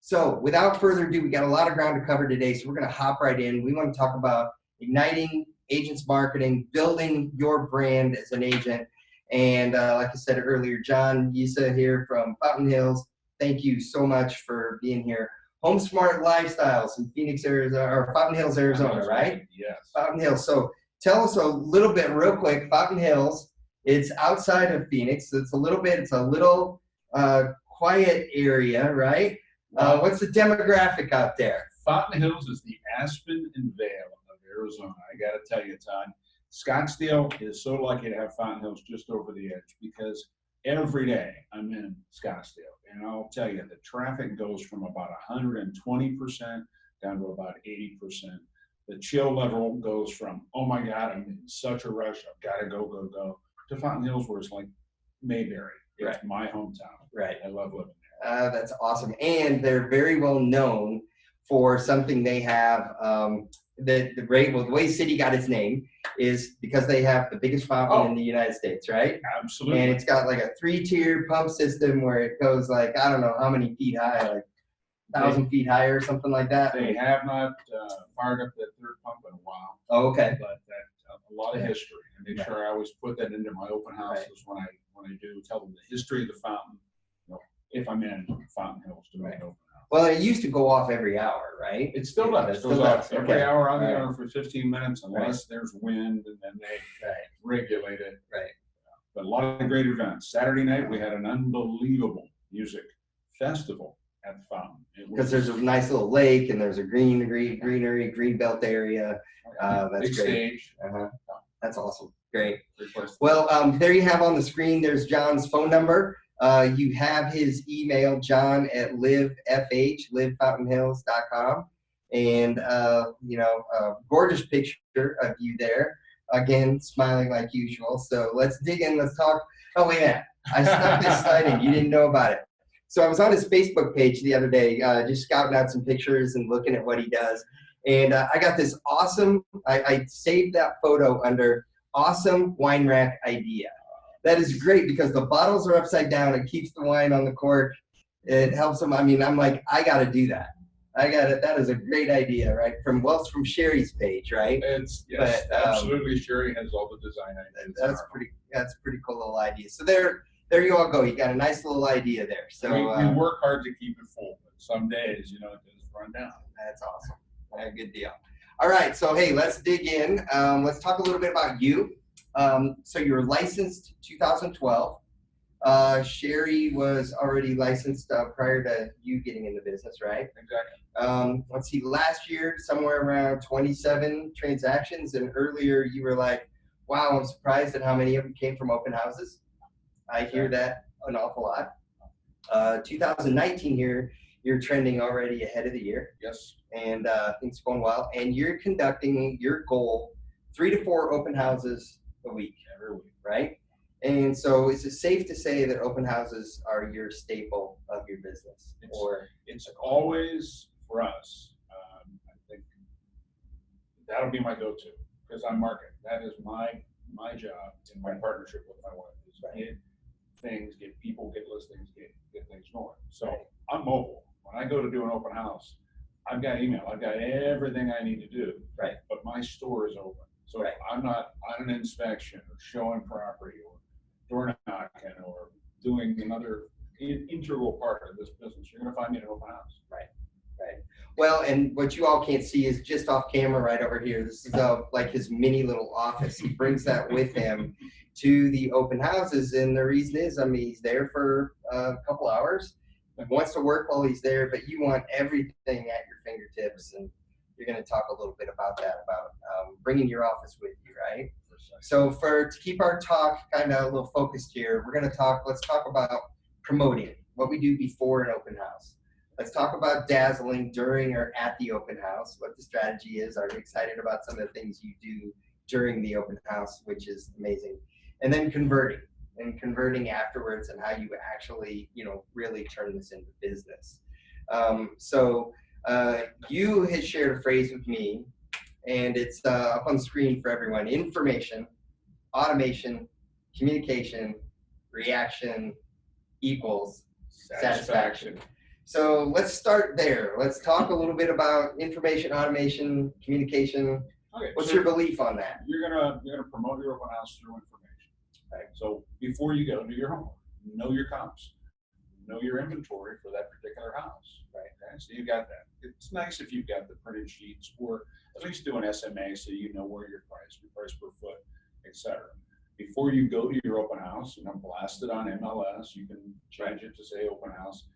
So without further ado, we got a lot of ground to cover today, so we're going to hop right in. We want to talk about igniting agents marketing, building your brand as an agent. And like I said earlier, John Musa here from Fountain Hills. Thank you so much for being here. HomeSmart Lifestyles in Phoenix, Arizona, or Fountain Hills, Arizona, right? Yes. Fountain Hills. So tell us a little bit real quick. Fountain Hills, it's outside of Phoenix. It's a little quiet area, right? What's the demographic out there? Fountain Hills is the Aspen and Vale of Arizona. I got to tell you, Todd, Scottsdale is so lucky to have Fountain Hills just over the edge because every day I'm in Scottsdale, and I'll tell you, the traffic goes from about 120% down to about 80%. The chill level goes from, oh my God, I'm in such a rush, I've got to go, to Fountain Hills where it's like Mayberry. It's my hometown. Right. I love living there. That's awesome. And they're very well known for something they have. The way city got its name is because they have the biggest fountain in the United States, right? Absolutely. And it's got like a 3-tier pump system where it goes like, I don't know how many feet high, like 1,000 feet high or something like that. They have not fired up that third pump in a while. Oh, okay. But that's a lot of history. I make sure I always put that into my open houses when I do tell them the history of the fountain. If I'm in Fountain Hills to make an open house. Well, it used to go off every hour, right? It still does. It goes off every hour on the hour for 15 minutes unless there's wind, and then they regulate it. Right. But a lot of great events. Saturday night, we had an unbelievable music festival at the fountain. Because there's a nice little lake, and there's a greenery, green belt area. That's big great. Stage. That's awesome. Great. Well, there you have on the screen, there's John's phone number. You have his email, john@livefh.livefountainhills.com. And, gorgeous picture of you there. Again, smiling like usual. So let's dig in. Let's talk. Oh, wait a minute. I stuck this slide in. You didn't know about it. So I was on his Facebook page the other day, just scouting out some pictures and looking at what he does. And I got this awesome, I saved that photo under awesome wine rack idea. That is great because the bottles are upside down. It keeps the wine on the cork. It helps them. I mean, I'm like, I got to do that. I got it. That is a great idea, right? From Sherry's page, right? Yes, absolutely. Sherry has all the design ideas. That's pretty cool little idea. So there you all go. You got a nice little idea there. So we work hard to keep it full, but some days, it does run down. That's awesome. Good deal. All right. So hey, let's dig in. Let's talk a little bit about you. So you were licensed 2012. Sherry was already licensed prior to you getting in the business, right? Exactly. Let's see, last year, somewhere around 27 transactions, and earlier you were like, wow, I'm surprised at how many of them came from open houses. I hear that an awful lot. 2019 here, you're trending already ahead of the year. Yes. And things are going well. And you're conducting your goal, 3 to 4 open houses a week. Every week. Right? And so is it safe to say that open houses are your staple of your business? It's always for us. I think that'll be my go-to because I'm marketing. That is my job in my partnership with my wife is get people, get listings, get things going. So I'm mobile. When I go to do an open house, I've got email. I've got everything I need to do. Right. But my store is open. So if I'm not on an inspection or showing property or door knocking or doing another integral part of this business, you're going to find me in an open house. Right. Well, and what you all can't see is just off camera right over here. This is like his mini little office. He brings that with him to the open houses. And the reason is, he's there for a couple hours. He wants to work while he's there, but you want everything at your fingertips. And you're going to talk a little bit about that, about bringing your office with you, right? So to keep our talk kind of a little focused here, let's talk about promoting, what we do before an open house. Let's talk about dazzling during or at the open house, what the strategy is. Are you excited about some of the things you do during the open house, which is amazing? And then converting afterwards and how you actually, really turn this into business. You had shared a phrase with me, and it's up on the screen for everyone. Information, automation, communication, reaction equals satisfaction. So let's start there. Let's talk a little bit about information automation, communication. Okay, What's so your belief on that? you're gonna promote your open house through information. Right. So before you go, do your homework. Know your comps. Know your inventory for that particular house. Right. Okay. So you got that. It's nice if you've got the printed sheets, or at least do an SMA so you know where your price per foot, etc. Before you go to your open house, blast it on MLS. You can change it to say open house.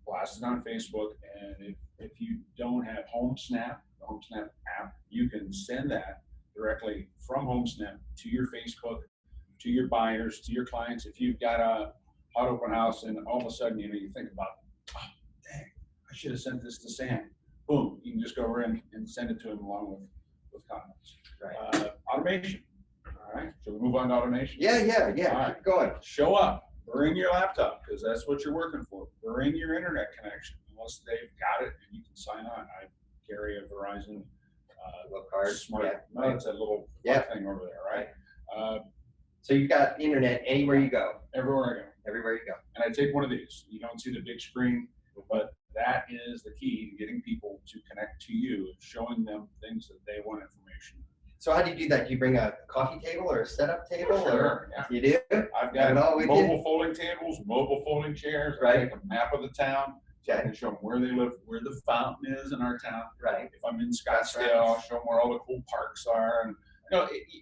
Blast it on Facebook, and if you don't have HomeSnap, the HomeSnap app, you can send that directly from HomeSnap to your Facebook, to your buyers, to your clients. If you've got a hot open house and all of a sudden, you think about, oh, dang, I should have sent this to Sam. Boom, you can just go over and send it to him along with comments. Right. Automation. All right, so we move on to automation. Yeah. All right. Keep going. Show up. Bring your laptop, because that's what you're working for. Bring your internet connection, unless they've got it and you can sign on. I carry a Verizon little card. smart. Yeah. No, it's a little thing over there, right? So you've got internet anywhere you go. Everywhere I go. Everywhere you go. And I take one of these. You don't see the big screen, but that is the key to getting people to connect to you, showing them things that they want information. So how do you do that? Do you bring a coffee table or a setup table? Sure, or yeah. You do? I've got mobile folding tables, mobile folding chairs. Right. I take a map of the town. Okay. I can show them where they live, where the fountain is in our town. Right. If I'm in Scottsdale, I'll show them where all the cool parks are. And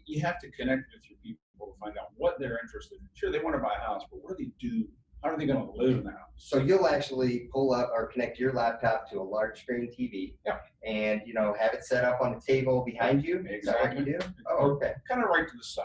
you have to connect with your people to find out what they're interested in. Sure, they want to buy a house, but what do they do? How are they going to live in the house? So you'll actually pull up or connect your laptop to a large screen TV. Yeah. And have it set up on the table behind you. Exactly. Is that what you do? Oh, okay. Kind of right to the side.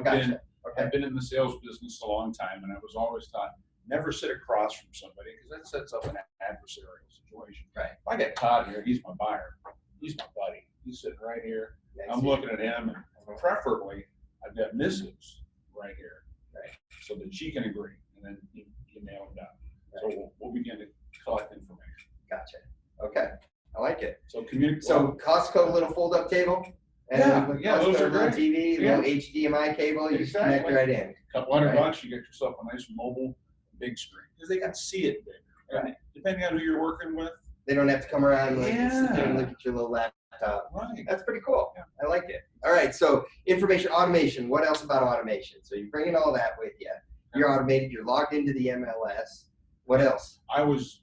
Gotcha. I've been in the sales business a long time, and I was always taught never sit across from somebody, because that sets up an adversarial situation. Right. If I got Todd here, he's my buyer. He's my buddy. He's sitting right here. I'm looking at him, and preferably I've got Mrs. right here, right, so that she can agree, and then you nail them down. Right. So we'll begin to collect information. Gotcha. Okay, I like it. So communicate. So Costco little fold-up table. And yeah, those are great. TV, little HDMI cable. You just connect right in. Couple $100, you get yourself a nice mobile big screen, because they got to see it big. Right. Depending on who you're working with, they don't have to come around and sit there and look at your little laptop. Right. That's pretty cool. Yeah. I like it. All right. So information automation. What else about automation? So you're bringing all that with you. You're automated. You're logged into the MLS. What else? I was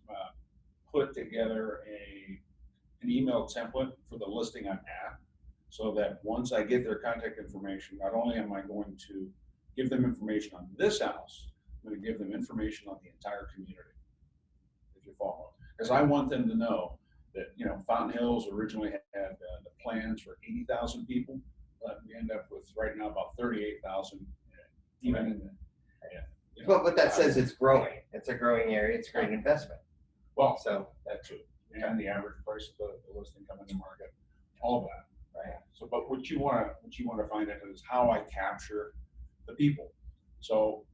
put together an email template for the listing on app, so that once I get their contact information, not only am I going to give them information on this house, I'm going to give them information on the entire community, if you follow. Because I want them to know that, Fountain Hills originally had the plans for 80,000 people, but we end up with right now about 38,000, even in the, But what that says, it's growing. It's a growing area. It's a great investment. Well, so that's it. And the average price of the listing coming to market, all of that. Right. So, but what you want to find out is how I capture the people. So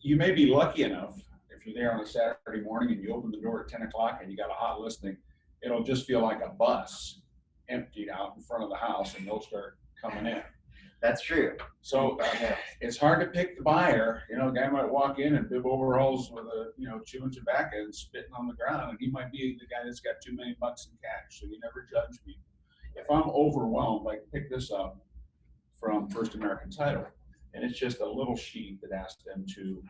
you may be lucky enough, if you're there on a Saturday morning and you open the door at 10 o'clock and you got a hot listing, it'll just feel like a bus emptied out in front of the house, and they'll start coming in. That's true. So it's hard to pick the buyer. A guy might walk in and bib overalls with chewing tobacco and spitting on the ground, and he might be the guy that's got $2 million in cash. So you never judge me. If I'm overwhelmed, I can pick this up from First American Title, and it's just a little sheet that asks them to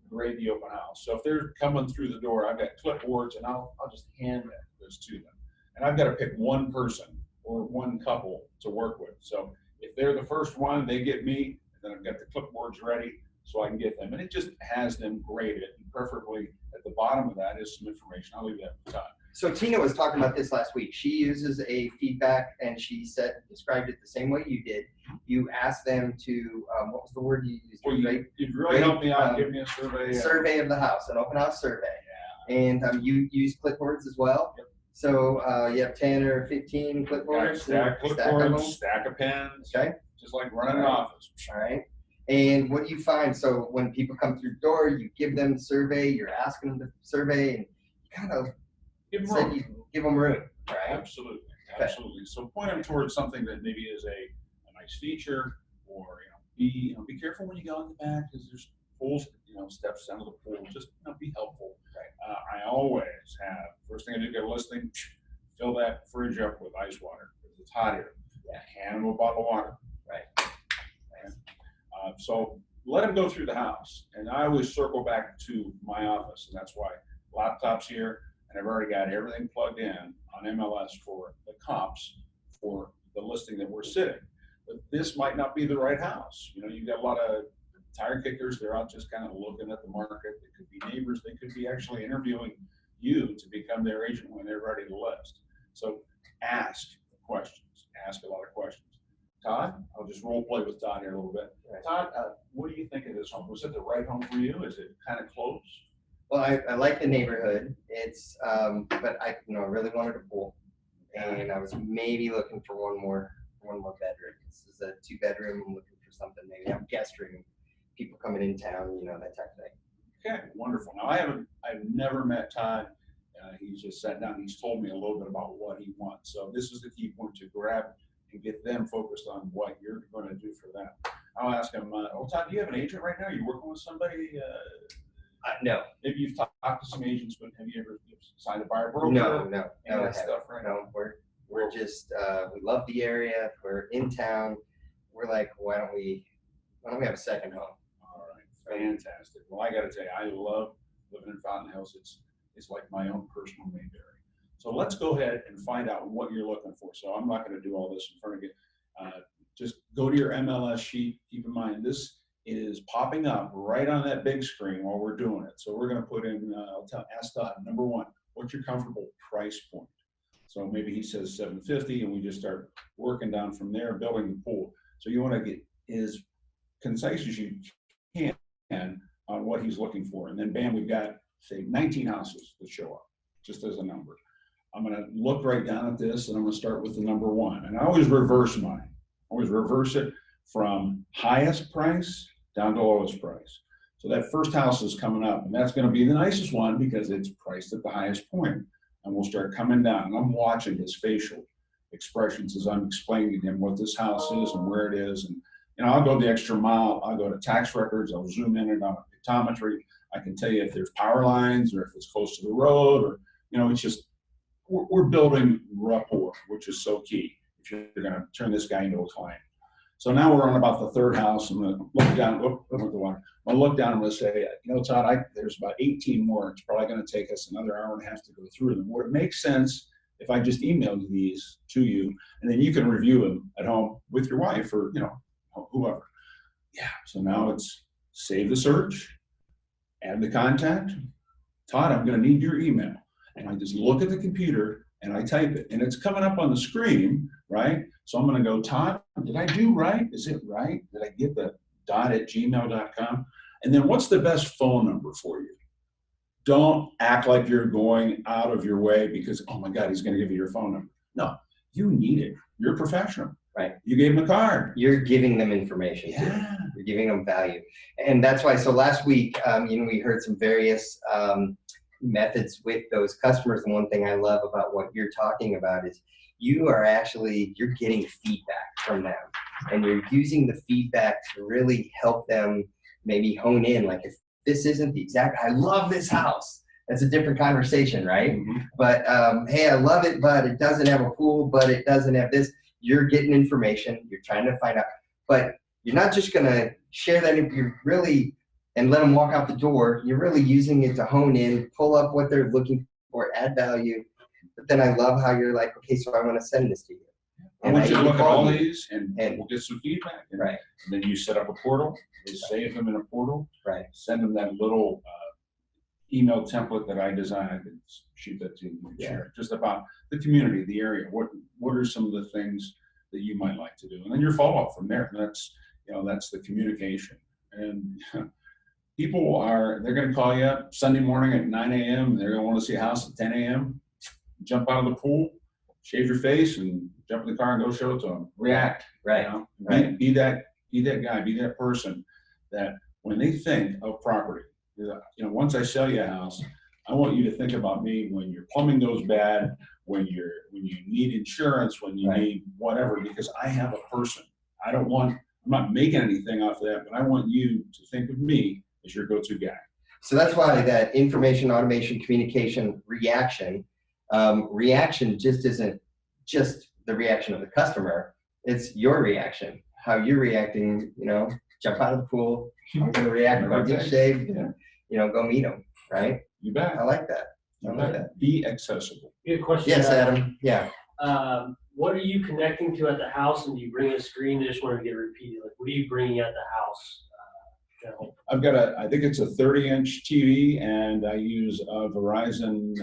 grade the open house. So if they're coming through the door, I've got clipboards, and I'll just hand those to them. And I've got to pick one person or one couple to work with. So if they're the first one, they get me, and then I've got the clipboards ready so I can get them. And it just has them graded, and preferably at the bottom of that is some information. I'll leave that for Todd. So Tina was talking about this last week. She uses a feedback, and she described it the same way you did. You asked them to, what was the word you used? Well, you'd really help me out. Give me a survey. Survey of the house, an open house survey. Yeah. And you use clipboards as well. Yep. So you have 10 or 15 clipboards. Stack clipboards, stack of pens. Okay. Just like running an office. All right. And what do you find? So when people come through the door, you give them the survey, you're asking them the survey, and you kind of give them room. You give them room, right? Absolutely. Absolutely. So point them towards something that maybe is a nice feature, or be careful when you go in the back, because there's holes. steps down to the pool, just be helpful. Right. I always have, first thing I do, get a listing, fill that fridge up with ice water because it's hot here. Yeah. Hand them a bottle of water. Right. So let them go through the house. And I always circle back to my office, and that's why laptop's here, and I've already got everything plugged in on MLS for the comps for the listing that we're sitting. But this might not be the right house. You've got a lot of tire kickers. They're out just kind of looking at the market. They could be neighbors. They could be actually interviewing you to become their agent when they're ready to list. So ask questions. Ask a lot of questions. Todd, I'll just role play with Todd here a little bit. Right. Todd, what do you think of this home? Was it the right home for you? Is it kind of close? Well, I like the neighborhood. It's, but I really wanted a pool, and I was maybe looking for one more bedroom. This is a 2-bedroom. I'm looking for something maybe a guest room, people coming in town, that type of thing. Okay, wonderful. Now I've never met Todd. He's just sat down. He's told me a little bit about what he wants. So this is the key point to grab and get them focused on what you're going to do for them. I'll ask him, Todd, do you have an agent right now? Are you working with somebody? No. Maybe you've talked to some agents, but have you ever signed a buyer broker? No. Stuff, right? No, we're just, we love the area. We're in town. We're like, why don't we have a second home? All right, fantastic. Well, I got to tell you, I love living in Fountain Hills. It's like my own personal Mayberry. So let's go ahead and find out what you're looking for. So I'm not going to do all this in front of you. Just go to your MLS sheet. Keep in mind, this is popping up right on that big screen while we're doing it. So we're going to put in, ask Todd, number one, what's your comfortable price point? So maybe he says 750, and we just start working down from there, building the pool. So you want to get as concise as you can on what he's looking for. And then bam, we've got, say, 19 houses that show up, just as a number. I'm going to look right down at this, and I'm going to start with the number one. And I always reverse mine. I always reverse it from highest price down to lowest price. So that first house is coming up, and that's going to be the nicest one because it's priced at the highest point. And we'll start coming down, and I'm watching his facial expressions as I'm explaining to him what this house is and where it is. And I'll go the extra mile. I'll go to tax records. I'll zoom in and on pictometry. I can tell you if there's power lines or if it's close to the road, or it's just we're building rapport, which is so key if you're going to turn this guy into a client. So now we're on about the third house. I'm going to look down. I'll look down and we'll say, Todd, there's about 18 more. It's probably going to take us another hour and a half to go through them. Would it make sense if I just emailed these to you, and then you can review them at home with your wife or whoever? Yeah. So now it's save the search, add the contact. Todd, I'm going to need your email. And I just look at the computer and I type it, and it's coming up on the screen, right? So I'm going to go, Todd, did I do right? Is it right? Did I get the .@gmail.com? And then what's the best phone number for you? Don't act like you're going out of your way because, oh my God, he's going to give you your phone number. No, you need it. You're a professional. Right. You gave him a card. You're giving them information. Yeah. You're giving them value. And that's why, so last week, we heard some various methods with those customers. And one thing I love about what you're talking about is you're getting feedback from them, and you're using the feedback to really help them maybe hone in. Like, if this isn't the exact, I love this house. That's a different conversation, right? Mm-hmm. But hey, I love it, but it doesn't have a pool, but it doesn't have this. You're getting information. You're trying to find out, but you're not just going to share that. You're really, and let them walk out the door. You're really using it to hone in, pull up what they're looking for, add value. But then I love how you're like, okay, so I want to send this to you. And I want you to look at all these, and we'll get some feedback. And, right. And then you set up a portal. You save them in a portal. Right. Send them that little email template that I designed. I can shoot that to you and share it. Just about the community, the area. What are some of the things that you might like to do? And then your follow-up from there. And that's the communication. And people they're going to call you up Sunday morning at 9 a.m. They're going to want to see a house at 10 a.m. Jump out of the pool, shave your face, and jump in the car and go show it to them. React. Right. Right. Be that guy, be that person that when they think of property, once I sell you a house, I want you to think about me when your plumbing goes bad, when you need insurance, when you need whatever, because I have a person. I'm not making anything off of that, but I want you to think of me is your go-to guy. So that's why that information, automation, communication, reaction just isn't just the reaction of the customer. It's your reaction, how you're reacting, jump out of the pool. I'm going to react when I get shaved, go meet them, right? You bet. I like that. I like that. Be accessible. Good question. Yes, Adam. Yeah. What are you connecting to at the house, and do you bring a screen? I just want to get repeated. Like, what are you bringing at the house? I've got I think it's a 30-inch TV, and I use a Verizon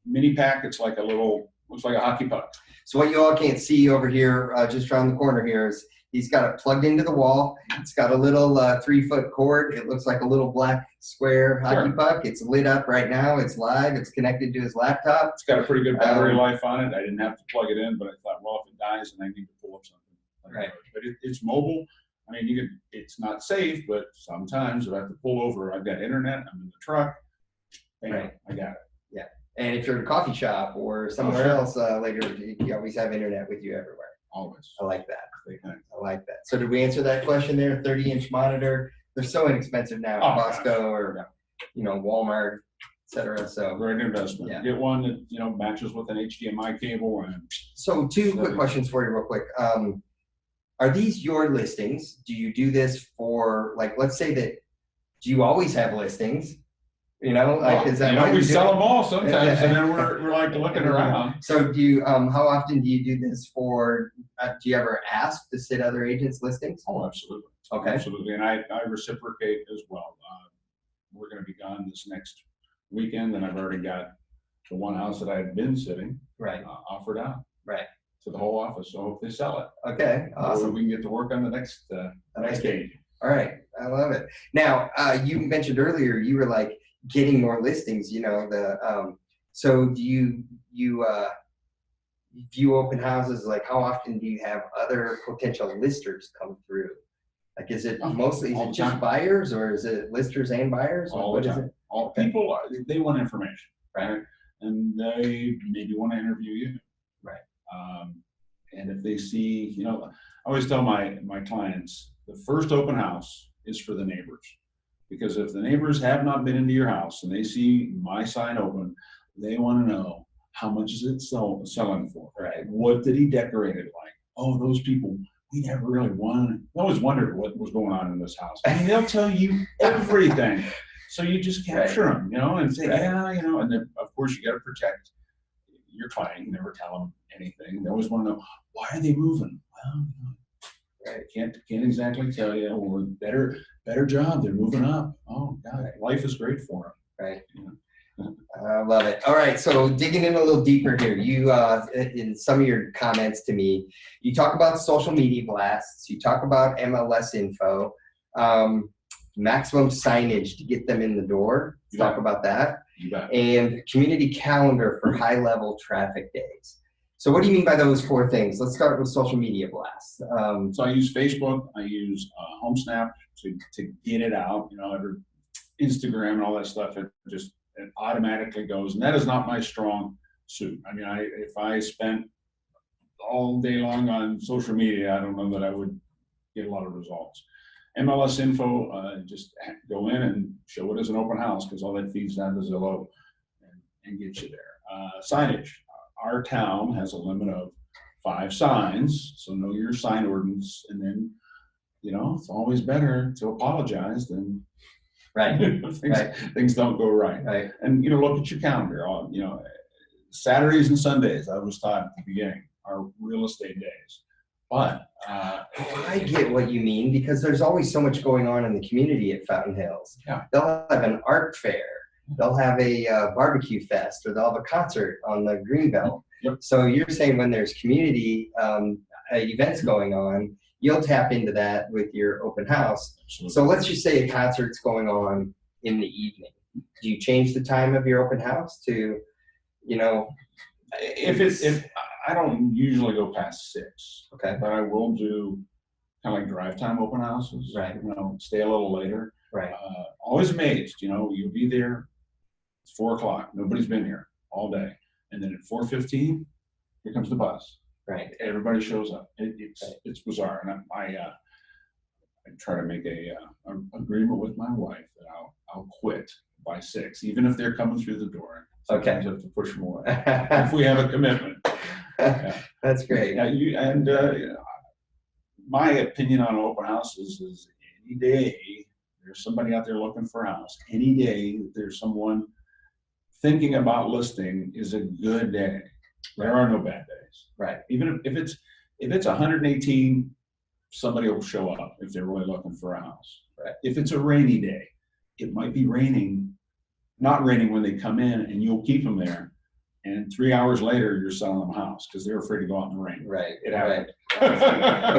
mini pack. It's like looks like a hockey puck. So what you all can't see over here, just around the corner here, is he's got it plugged into the wall. It's got a little 3-foot cord. It looks like a little black square hockey puck. It's lit up right now. It's live. It's connected to his laptop. It's got a pretty good battery life on it. I didn't have to plug it in, but I thought, well, if it dies, then I need to pull up something. Right. But it's mobile. I mean, it's not safe, but sometimes if I have to pull over, I've got internet. I'm in the truck. Bam, Right. I got it. Yeah. And if you're at a coffee shop or somewhere else later, you always have internet with you everywhere. Always. I like that. I like that. So did we answer that question there? 30-inch monitor. They're so inexpensive now at Costco or Walmart, etc. So Great investment. Yeah. Get one that matches with an HDMI cable. And so two quick questions for you, real quick. Are these your listings? Do you do this for, like, let's say that, do you always have listings? Is that why we sell them all sometimes, and then we're like looking around. So do you, how often do you do this for, do you ever ask to sit other agents' listings? Oh, absolutely. Okay. Absolutely. And I reciprocate as well. We're going to be gone this next weekend, and I've already got the one house that I've been sitting offered out. Right. To the whole office. So I hope they sell it. Okay. Awesome. We can get to work on the next stage. All right. I love it. Now, you mentioned earlier, you were like getting more listings, so do you view open houses? Like, how often do you have other potential listers come through? Like, is it mostly, is it just buyers, or is it listers and buyers? All the time. All people, they want information, right? And they maybe want to interview you. Right. And if they see, I always tell my clients, the first open house is for the neighbors. Because if the neighbors have not been into your house and they see my sign open, they want to know, how much is it selling for? Right. What did he decorate it like? Oh, those people, we never really won. I always wondered what was going on in this house. I mean, they'll tell you everything. So you just capture them, and say, and then of course you got to protect your client. You never tell them anything. They always want to know, why are they moving? Well, can't exactly tell you. Or better job, they're moving up. Oh God, life is great for them. Right. I love it. All right, so digging in a little deeper here, you in some of your comments to me, you talk about social media blasts, you talk about MLS info, maximum signage to get them in the door. Talk about that. And community calendar for high-level traffic days. So what do you mean by those 4 things? Let's start with social media blasts. So I use Facebook, I use HomeSnap to get it out, Instagram and all that stuff. It automatically goes, and that is not my strong suit. I mean, if I spent all day long on social media, I don't know that I would get a lot of results. MLS info, just go in and show it as an open house, because all that feeds down to Zillow and gets you there. Signage. Our town has a limit of 5 signs, so know your sign ordinance, and then, it's always better to apologize than things don't go right. Right. And, look at your calendar. Saturdays and Sundays, I was taught at the beginning, are real estate days. But I get what you mean, because there's always so much going on in the community at Fountain Hills. Yeah. They'll have an art fair. They'll have a barbecue fest, or they'll have a concert on the Greenbelt. Yep. So you're saying when there's community events going on, you'll tap into that with your open house. Absolutely. So let's just say a concert's going on in the evening. Do you change the time of your open house to, if I don't usually go past 6. Okay. But I will do kind of like drive time open houses. Right. Stay a little later. Right. Always amazed, you'll be there. It's 4 o'clock. Nobody's been here all day. And then at 4:15, here comes the bus. Right. Everybody shows up. It's bizarre. And I try to make a agreement with my wife that I'll quit by 6, even if they're coming through the door. Sometimes I have to push them away if we have a commitment. Yeah. That's great. My opinion on open houses is any day there's somebody out there looking for a house, any day there's someone thinking about listing is a good day. There are no bad days. Right. Even if it's 118, somebody will show up if they're really looking for a house. Right. If it's a rainy day, it might be not raining when they come in, and you'll keep them there. And 3 hours later, you're selling them a house because they're afraid to go out in the rain. Right. It happened.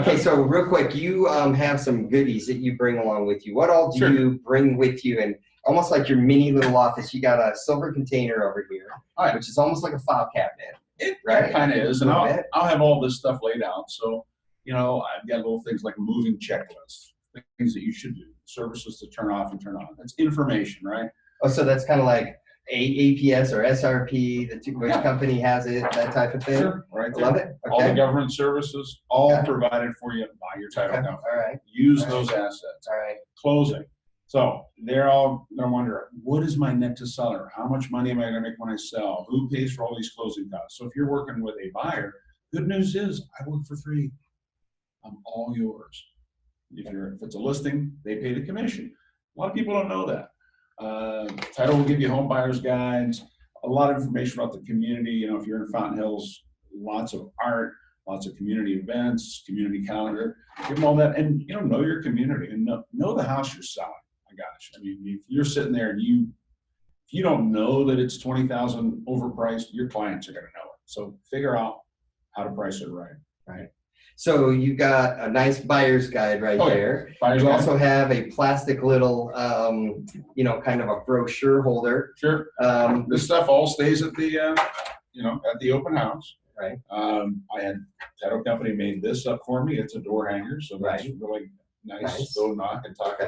Okay, so real quick, you have some goodies that you bring along with you. What all do you bring with you? And almost like your mini little office, you got a silver container over here, which is almost like a file cabinet. It kind of is, and I'll have all this stuff laid out. So, I've got little things like a moving checklist, things that you should do, services to turn off and turn on. That's information, right? Oh, so that's kind of like APS or SRP, which company has it, that type of thing? Sure, right there. Love it. Okay. All the government services, all provided for you by your title company. All right. Use those assets. All right. Closing. So they're all going to wonder, what is my net to seller? How much money am I going to make when I sell? Who pays for all these closing costs? So if you're working with a buyer, good news is I work for free. I'm all yours. If it's a listing, they pay the commission. A lot of people don't know that. Title will give you home buyers guides, a lot of information about the community. If you're in Fountain Hills, lots of art, lots of community events, community calendar, give them all that, and know your community and know the house you're selling. My gosh, I mean, if you're sitting there and if you don't know that it's $20,000 overpriced, your clients are going to know it. So figure out how to price it right. Right. So you got a nice buyer's guide there. You also have a plastic little, kind of a brochure holder. Sure. This stuff all stays at the, at the open house. Right. I had title company made this up for me. It's a door hanger, so that's really nice. Go knock and talk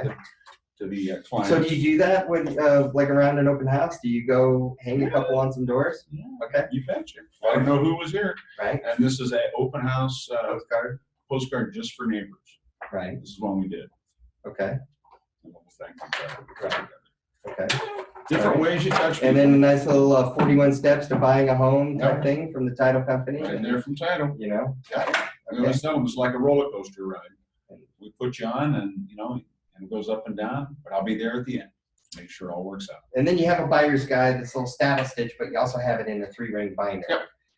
to the client. So do you do that when, like around an open house? Do you go hang a couple on some doors? Yeah. Okay. You betcha. I don't know who was here. Right. And this is an open house postcard just for neighbors. Right. This is one we did. Okay. Thank you. Right. Okay. Different ways you touch people. And then a nice little 41 steps to buying a home type thing from the title company. Right there from title. Got it. We always tell them it's like a roller coaster ride. We put you on, and and it goes up and down, but I'll be there at the end. Make sure it all works out. And then you have a buyer's guide, this little status stitch, but you also have it in a 3-ring binder.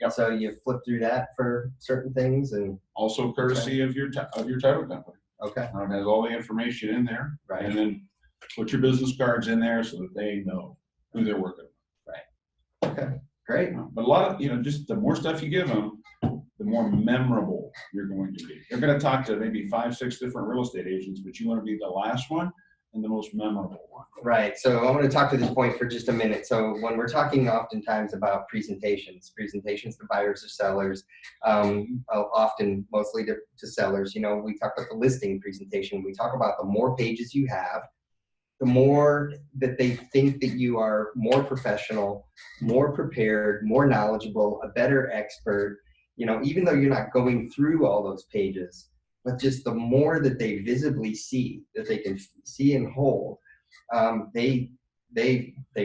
Yep. So you flip through that for certain things, and also courtesy of your title company. Okay. It has all the information in there. Right. And then put your business cards in there so that they know who they're working with. Right. Okay. Great. But a lot of, just the more stuff you give them, the more memorable you're going to be. You're going to talk to maybe 5, 6 different real estate agents, but you want to be the last one and the most memorable one. Right. So I want to talk to this point for just a minute. So when we're talking oftentimes about presentations to buyers or sellers, often mostly to sellers, we talk about the listing presentation. We talk about the more pages you have, the more that they think that you are more professional, more prepared, more knowledgeable, a better expert, even though you're not going through all those pages, but just the more that they visibly see, that they can see and hold, they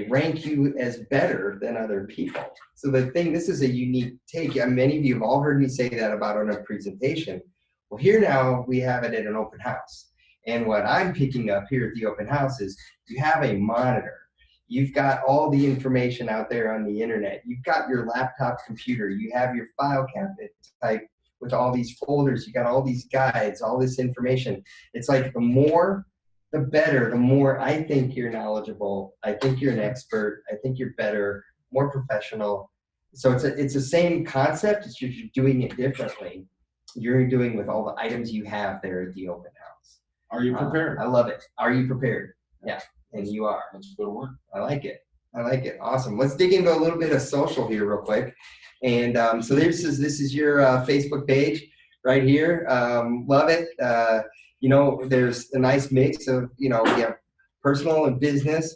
rank you as better than other people. So this is a unique take. Many of you have all heard me say that about on a presentation. Well, here now we have it at an open house. And what I'm picking up here at the open house is you have a monitor. You've got all the information out there on the internet. You've got your laptop computer. You have your file cabinet type with all these folders. You got all these guides, all this information. It's like the more, the better, the more I think you're knowledgeable. I think you're an expert. I think you're better, more professional. So it's the same concept. It's just you're doing it differently. You're doing with all the items you have there at the open house. Are you prepared? I love it. Are you prepared? Yeah, and you are. That's a good word. I like it. Awesome. Let's dig into a little bit of social here real quick. And so this is your Facebook page right here. Love it. There's a nice mix of, we have personal and business.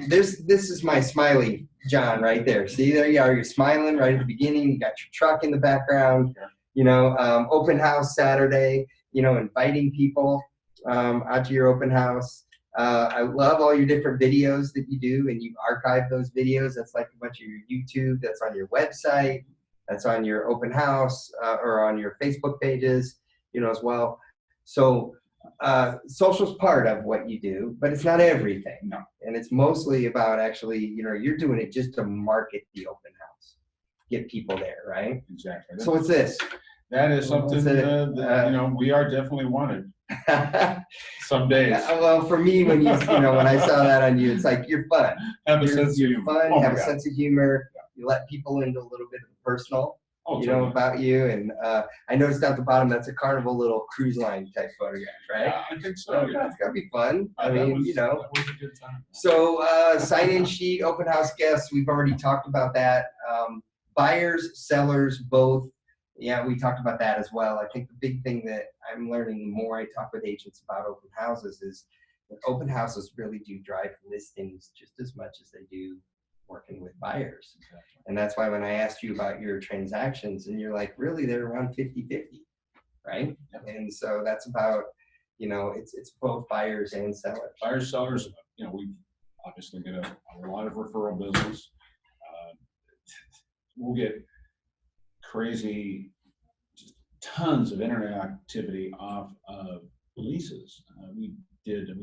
This is my smiley John right there. See, there you are. You're smiling right at the beginning. You got your truck in the background. Open house Saturday. Inviting people. out to your open house. I love all your different videos that you do, and you archive those videos. That's like a bunch of your YouTube, that's on your website, that's on your open house, or on your Facebook pages, as well. So social's part of what you do, but it's not everything. No. And it's mostly about actually, you're doing it just to market the open house, get people there, right? Exactly. So what's this? That is something that we are definitely wanted some days. Well, for me, when when I saw that on you, it's like you're fun. Have a sense of You're humor. fun. Oh Have my a God. sense of humor. Yeah. You let people into a little bit of the personal, Oh, totally. about you. And I noticed down at the bottom that's a Carnival little cruise line type photograph, right? Yeah, I think so. So Yeah. it's gotta be fun. That was a good time. So sign-in sheet, open house guests. We've already talked about that. Buyers, sellers, both. Yeah, we talked about that as well. I think the big thing that I'm learning the more I talk with agents about open houses is that open houses really do drive listings just as much as they do working with buyers. Exactly. And that's why when I asked you about your transactions, and you're like, really, they're around 50-50, right? Yep. And so that's about, it's both buyers and sellers. Buyers, sellers, we obviously get a lot of referral business. We'll get crazy, just tons of internet activity off of leases. We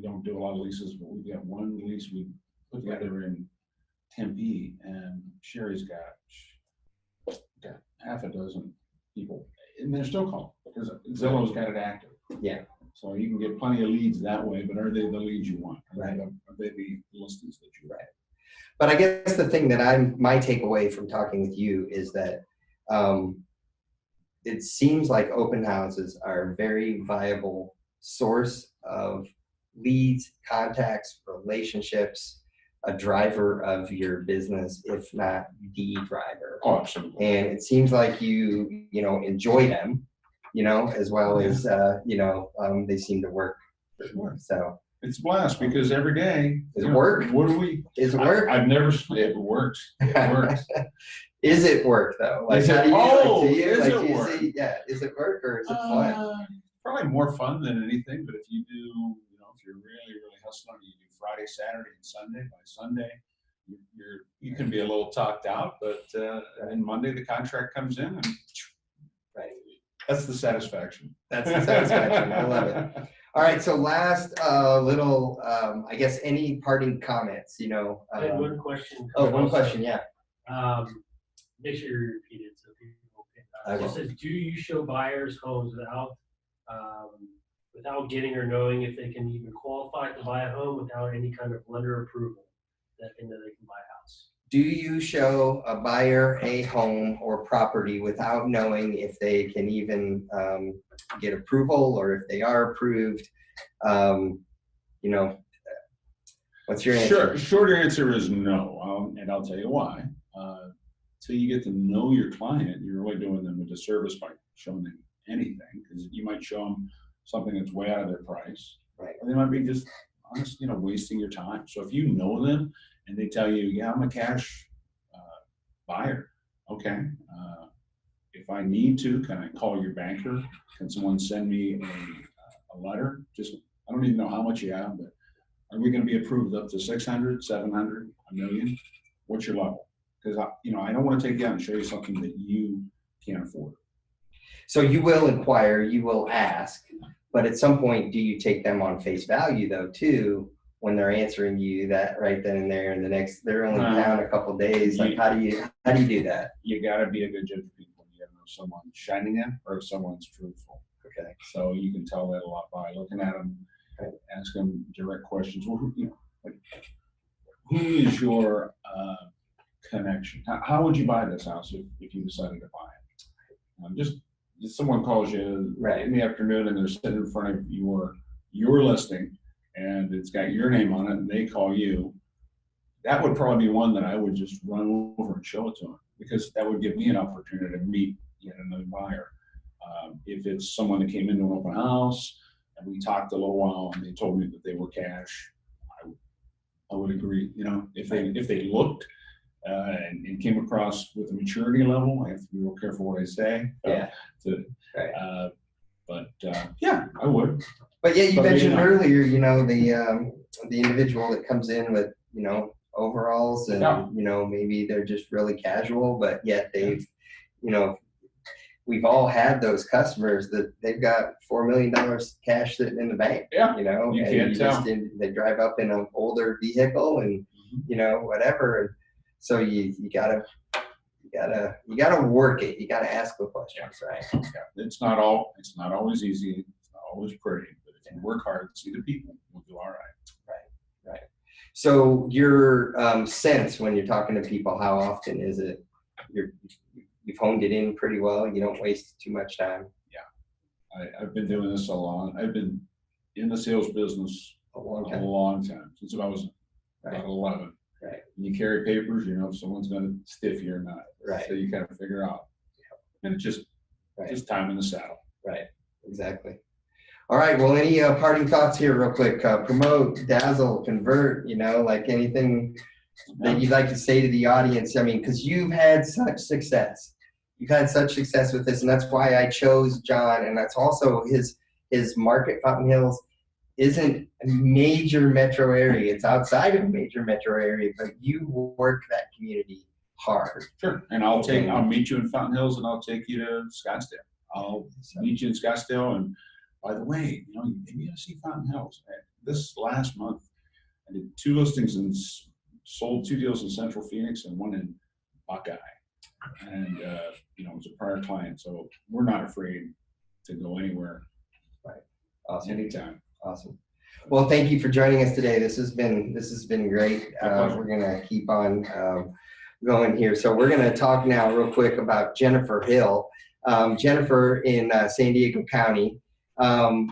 don't do a lot of leases, but we've got one lease we put together in Tempe, and Sherry's got half a dozen people, and they're still calling because Zillow's got it active. Yeah. So you can get plenty of leads that way, but are they the leads you want? Right. Are they the listings that you want? But I guess the thing that my takeaway from talking with you is that it seems like open houses are a very viable source of leads, contacts, relationships, a driver of your business, if not the driver. Oh, absolutely. And it seems like you enjoy them, as well as they seem to work. Sure. So It's a blast because every day. Does it work? What do we? Is it work? I've never. It works. It works. Is it work though? Like, Is how it- do you, oh, like, do you, is like, it do you work? see, yeah, is it work or is it fun? Probably more fun than anything. But if you do, if you're really, really hustling, you do Friday, Saturday, and Sunday. By Sunday, you can be a little talked out, but then Monday the contract comes in, and Right. that's the satisfaction. That's the satisfaction. I love it. All right. So last little, I guess, any parting comments, I had one question. one question. Yeah. Make sure you repeat it so people I will. It says, do you show buyers homes without getting or knowing if they can even qualify to buy a home without any kind of lender approval that they know they can buy a house? Do you show a buyer a home or property without knowing if they can even get approval or if they are approved? What's your answer? Sure. Short answer is no, and I'll tell you why. Till you get to know your client, you're really doing them a disservice by showing them anything, because you might show them something that's way out of their price. Right. Or they might be just honest, wasting your time. So if you know them and they tell you, yeah, I'm a cash buyer. Okay. If I need to, can I call your banker? Can someone send me a letter? I don't even know how much you have, but are we going to be approved up to 600, 700, a million? What's your level? Because I don't want to take you out and show you something that you can't afford. So you will inquire, you will ask, but at some point, do you take them on face value though too, when they're answering you that right then and there, and they're only down a couple of days? Like, how do you do that? You got to be a good judge of people. You got to know if someone's shining in or if someone's truthful. Okay. So you can tell that a lot by looking at them, ask them direct questions. Well, who is your connection? How would you buy this house if you decided to buy it? Just someone calls you in the afternoon and they're sitting in front of your listing and it's got your name on it and they call you. That would probably be one that I would just run over and show it to them, because that would give me an opportunity to meet yet another buyer. If it's someone that came into an open house and we talked a little while and they told me that they were cash, I would agree. If they looked and came across with a maturity level, I have to be real careful what I say. Yeah. But But yeah, I would. But yeah, you But, mentioned you know. earlier, you know, the individual that comes in with, you know, overalls and, Yeah. you know, maybe they're just really casual, but yet they've, you know, we've all had those customers that they've got $4 million cash sitting in the bank, Yeah, you know, you and can't tell. they drive up in an older vehicle and, you know, whatever. So you gotta work it. You gotta ask the questions, right? Yeah. It's not always easy. It's not always pretty, but if you work hard, see the people, you'll do all right. Right. So your sense when you're talking to people, how often is it you've honed it in pretty well? You don't waste too much time. Yeah, I've been doing this so long. I've been in the sales business A long a time. long time, since I was Right. about 11. Right. You carry papers, you know if someone's going to stiff you or not. Right. So you kind of figure out. And it's just time in the saddle. Right. Exactly. All right. Well, any parting thoughts here real quick? Promote, dazzle, convert, you know, like anything that you'd like to say to the audience? I mean, because you've had such success. You've had such success with this, and that's why I chose John, and that's also his market, Fountain Hills, isn't a major metro area. It's outside of a major metro area, but you work that community hard. Sure. And I'll meet you in Fountain Hills, and I'll take you to Scottsdale. I'll meet you in Scottsdale. And by the way, you know, maybe you'll see Fountain Hills. This last month, I did 2 listings and sold 2 deals in Central Phoenix and 1 in Buckeye. And, you know, it was a prior client. So we're not afraid to go anywhere. Right. Awesome. Anytime. Awesome. Well, thank you for joining us today. This has been great. We're gonna keep on going here. So we're gonna talk now real quick about Jennifer Hill. Jennifer in San Diego County.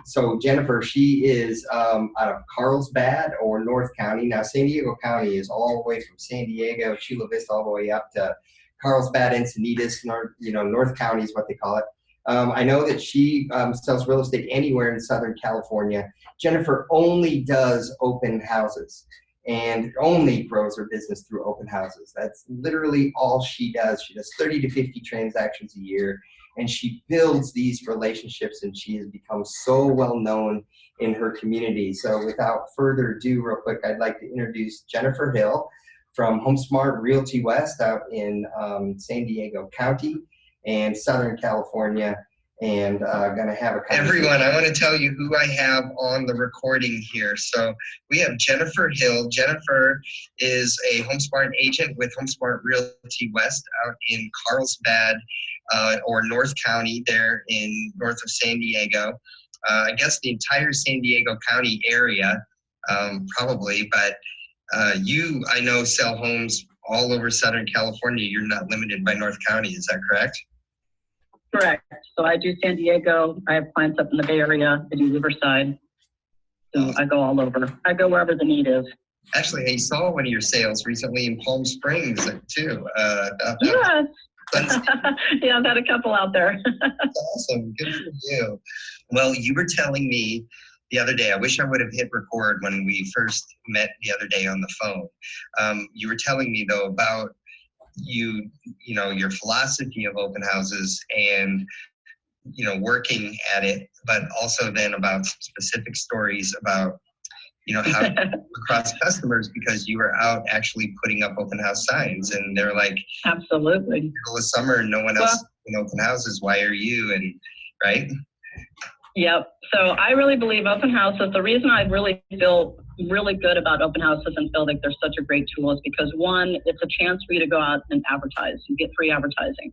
So Jennifer, she is out of Carlsbad or North County. Now San Diego County is all the way from San Diego, Chula Vista, all the way up to Carlsbad, Encinitas, North County is what they call it. I know that she sells real estate anywhere in Southern California. Jennifer only does open houses and only grows her business through open houses. That's literally all she does. She does 30 to 50 transactions a year, and she builds these relationships, and she has become so well known in her community. So without further ado, real quick, I'd like to introduce Jennifer Hill from HomeSmart Realty West out in San Diego County and Southern California, and gonna have a conversation. Everyone, I want to tell you who I have on the recording here. So we have Jennifer Hill. Jennifer is a HomeSmart agent with HomeSmart Realty West out in Carlsbad or North County there in north of San Diego. I guess the entire San Diego County area, probably, but you, I know, sell homes all over Southern California. You're not limited by North County, is that correct? Correct. So I do San Diego. I have clients up in the Bay Area. I do Riverside. So I go all over. I go wherever the need is. Actually, I saw one of your sales recently in Palm Springs too. Yes. Yeah, I've had a couple out there. That's awesome. Good for you. Well, you were telling me the other day, I wish I would have hit record when we first met the other day on the phone. You were telling me though about you know, your philosophy of open houses and, you know, working at it, but also then about specific stories about, you know, how to come across customers because you were out actually putting up open house signs and they're like, absolutely. Middle of summer and no one else in open houses. Why are you? And right. Yep. So I really believe open houses, the reason I really feel really good about open houses and feel like they're such a great tool is because 1, it's a chance for you to go out and advertise. You get free advertising.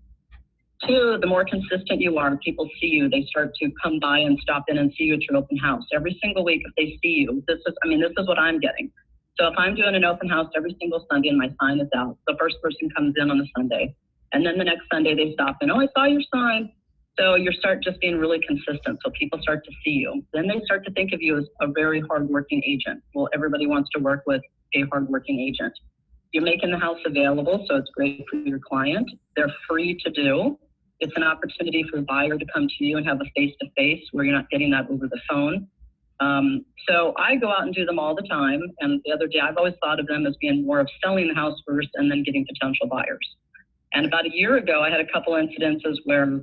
2, the more consistent you are, people see you, they start to come by and stop in and see you at your open house. Every single week, if they see you, this is what I'm getting. So if I'm doing an open house every single Sunday and my sign is out, the first person comes in on the Sunday. And then the next Sunday they stop and, oh, I saw your sign. So you start just being really consistent. So people start to see you. Then they start to think of you as a very hardworking agent. Well, everybody wants to work with a hardworking agent. You're making the house available, so it's great for your client. They're free to do. It's an opportunity for a buyer to come to you and have a face-to-face where you're not getting that over the phone. So I go out and do them all the time. And the other day, I've always thought of them as being more of selling the house first and then getting potential buyers. And about a year ago, I had a couple incidences where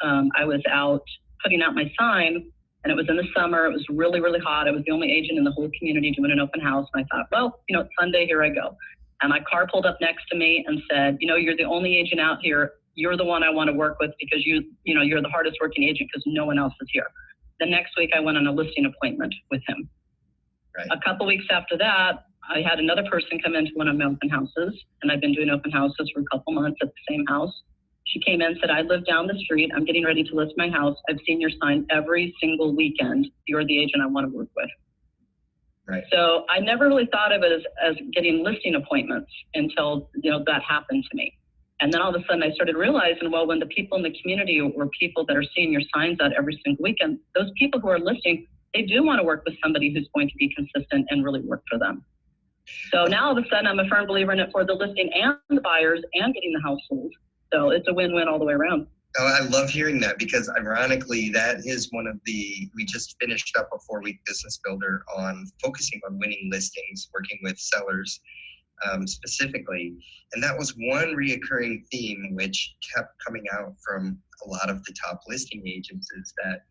I was out putting out my sign, and it was in the summer. It was really, really hot. I was the only agent in the whole community doing an open house. And I thought, well, you know, it's Sunday, here I go. And my car pulled up next to me and said, you know, you're the only agent out here. You're the one I want to work with because you know, you're the hardest working agent because no one else is here. The next week I went on a listing appointment with him. Right. A couple weeks after that, I had another person come into one of my open houses, and I've been doing open houses for a couple months at the same house. She came in and said, I live down the street. I'm getting ready to list my house. I've seen your sign every single weekend. You're the agent I want to work with. Right. So I never really thought of it as getting listing appointments until, you know, that happened to me. And then all of a sudden I started realizing, well, when the people in the community or people that are seeing your signs out every single weekend, those people who are listing, they do want to work with somebody who's going to be consistent and really work for them. So now all of a sudden I'm a firm believer in it for the listing and the buyers and getting the house sold. So it's a win-win all the way around. Oh, I love hearing that because ironically, that is one of we just finished up a 4-week business builder on focusing on winning listings, working with sellers specifically. And that was one reoccurring theme which kept coming out from a lot of the top listing agents is that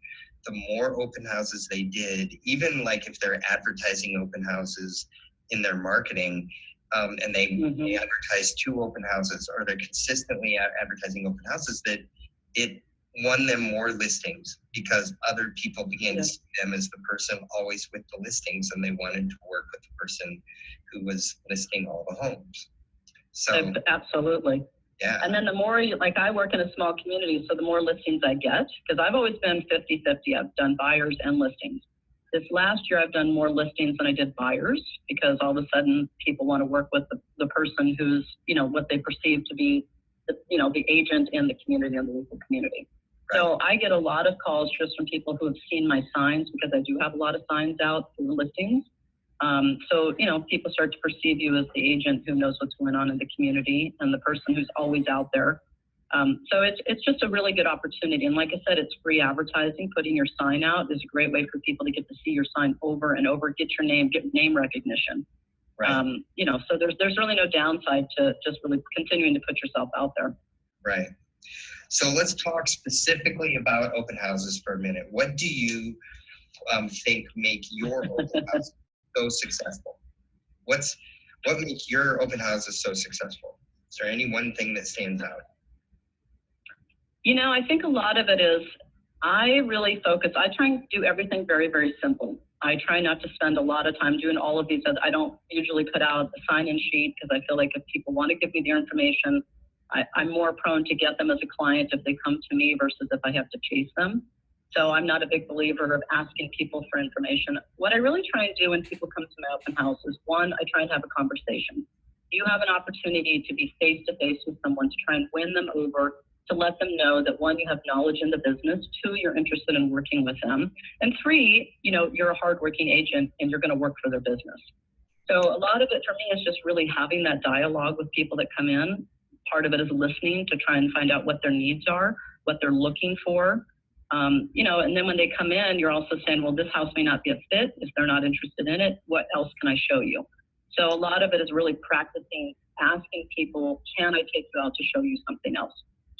the more open houses they did, even like if they're advertising open houses in their marketing, and they advertise 2 open houses or they're consistently advertising open houses, that it won them more listings because other people began to see them as the person always with the listings, and they wanted to work with the person who was listing all the homes. So absolutely. Yeah. And then the more, like I work in a small community, so the more listings I get, because I've always been 50-50. I've done buyers and listings. This last year, I've done more listings than I did buyers because all of a sudden people want to work with the person who's, you know, what they perceive to be, the agent in the community and the local community. Right. So I get a lot of calls just from people who have seen my signs because I do have a lot of signs out for listings. So, you know, people start to perceive you as the agent who knows what's going on in the community and the person who's always out there. So it's just a really good opportunity. And like I said, it's free advertising. Putting your sign out is a great way for people to get to see your sign over and over, get your name, get name recognition. Right. You know, so there's really no downside to just really continuing to put yourself out there. Right. So let's talk specifically about open houses for a minute. What do you think make your open house so successful? What makes your open houses so successful? Is there any one thing that stands out? You know, I think a lot of it is I really focus. I try and do everything very, very simple. I try not to spend a lot of time doing all of these. I don't usually put out a sign-in sheet because I feel like if people want to give me their information, I'm more prone to get them as a client if they come to me versus if I have to chase them. So I'm not a big believer of asking people for information. What I really try and do when people come to my open house is, one, I try and have a conversation. You have an opportunity to be face-to-face with someone to try and win them over, to let them know that, one, you have knowledge in the business, 2, you're interested in working with them, and 3, you know, you're a hardworking agent and you're going to work for their business. So a lot of it for me is just really having that dialogue with people that come in. Part of it is listening to try and find out what their needs are, what they're looking for. You know, and then when they come in, you're also saying, well, this house may not be a fit. If they're not interested in it, what else can I show you? So a lot of it is really practicing, asking people, can I take you out to show you something else?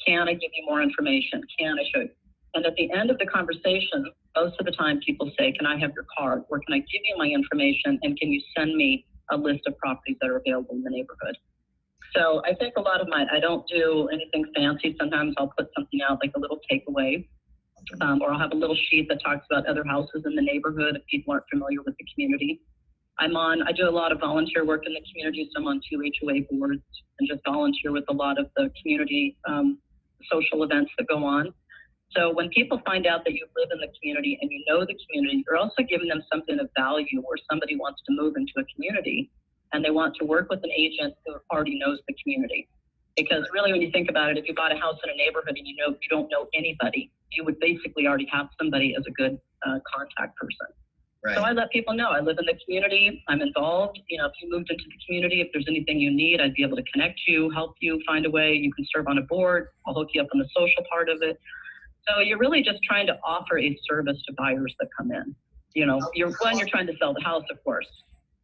Can I give you more information? Can I show you? And at the end of the conversation, most of the time people say, can I have your card? Or can I give you my information? And can you send me a list of properties that are available in the neighborhood? So I think a lot of I don't do anything fancy. Sometimes I'll put something out like a little takeaway, or I'll have a little sheet that talks about other houses in the neighborhood if people aren't familiar with the community. I do a lot of volunteer work in the community, so I'm on 2 HOA boards and just volunteer with a lot of the community social events that go on. So when people find out that you live in the community and you know the community, you're also giving them something of value, or somebody wants to move into a community and they want to work with an agent who already knows the community. Because really, when you think about it, if you bought a house in a neighborhood and you don't know anybody, you would basically already have somebody as a good contact person. Right. So I let people know I live in the community, I'm involved. You know, if you moved into the community, if there's anything you need, I'd be able to connect you, help you find a way. You can serve on a board. I'll hook you up on the social part of it. So you're really just trying to offer a service to buyers that come in. You know, you're trying to sell the house, of course.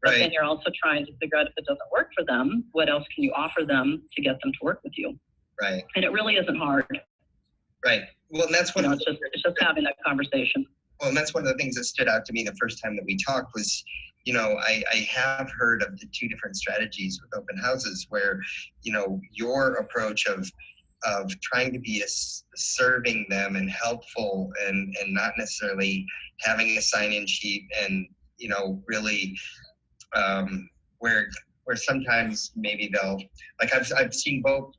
But then you're also trying to figure out if it doesn't work for them, what else can you offer them to get them to work with you? Right. And it really isn't hard. Right. Well, and that's what it's just having that conversation. Well, and that's one of the things that stood out to me the first time that we talked was, you know, I have heard of the two different strategies with open houses where, you know, your approach of trying to be serving them and helpful and not necessarily having a sign-in sheet and, you know, really where sometimes maybe they'll, like I've seen both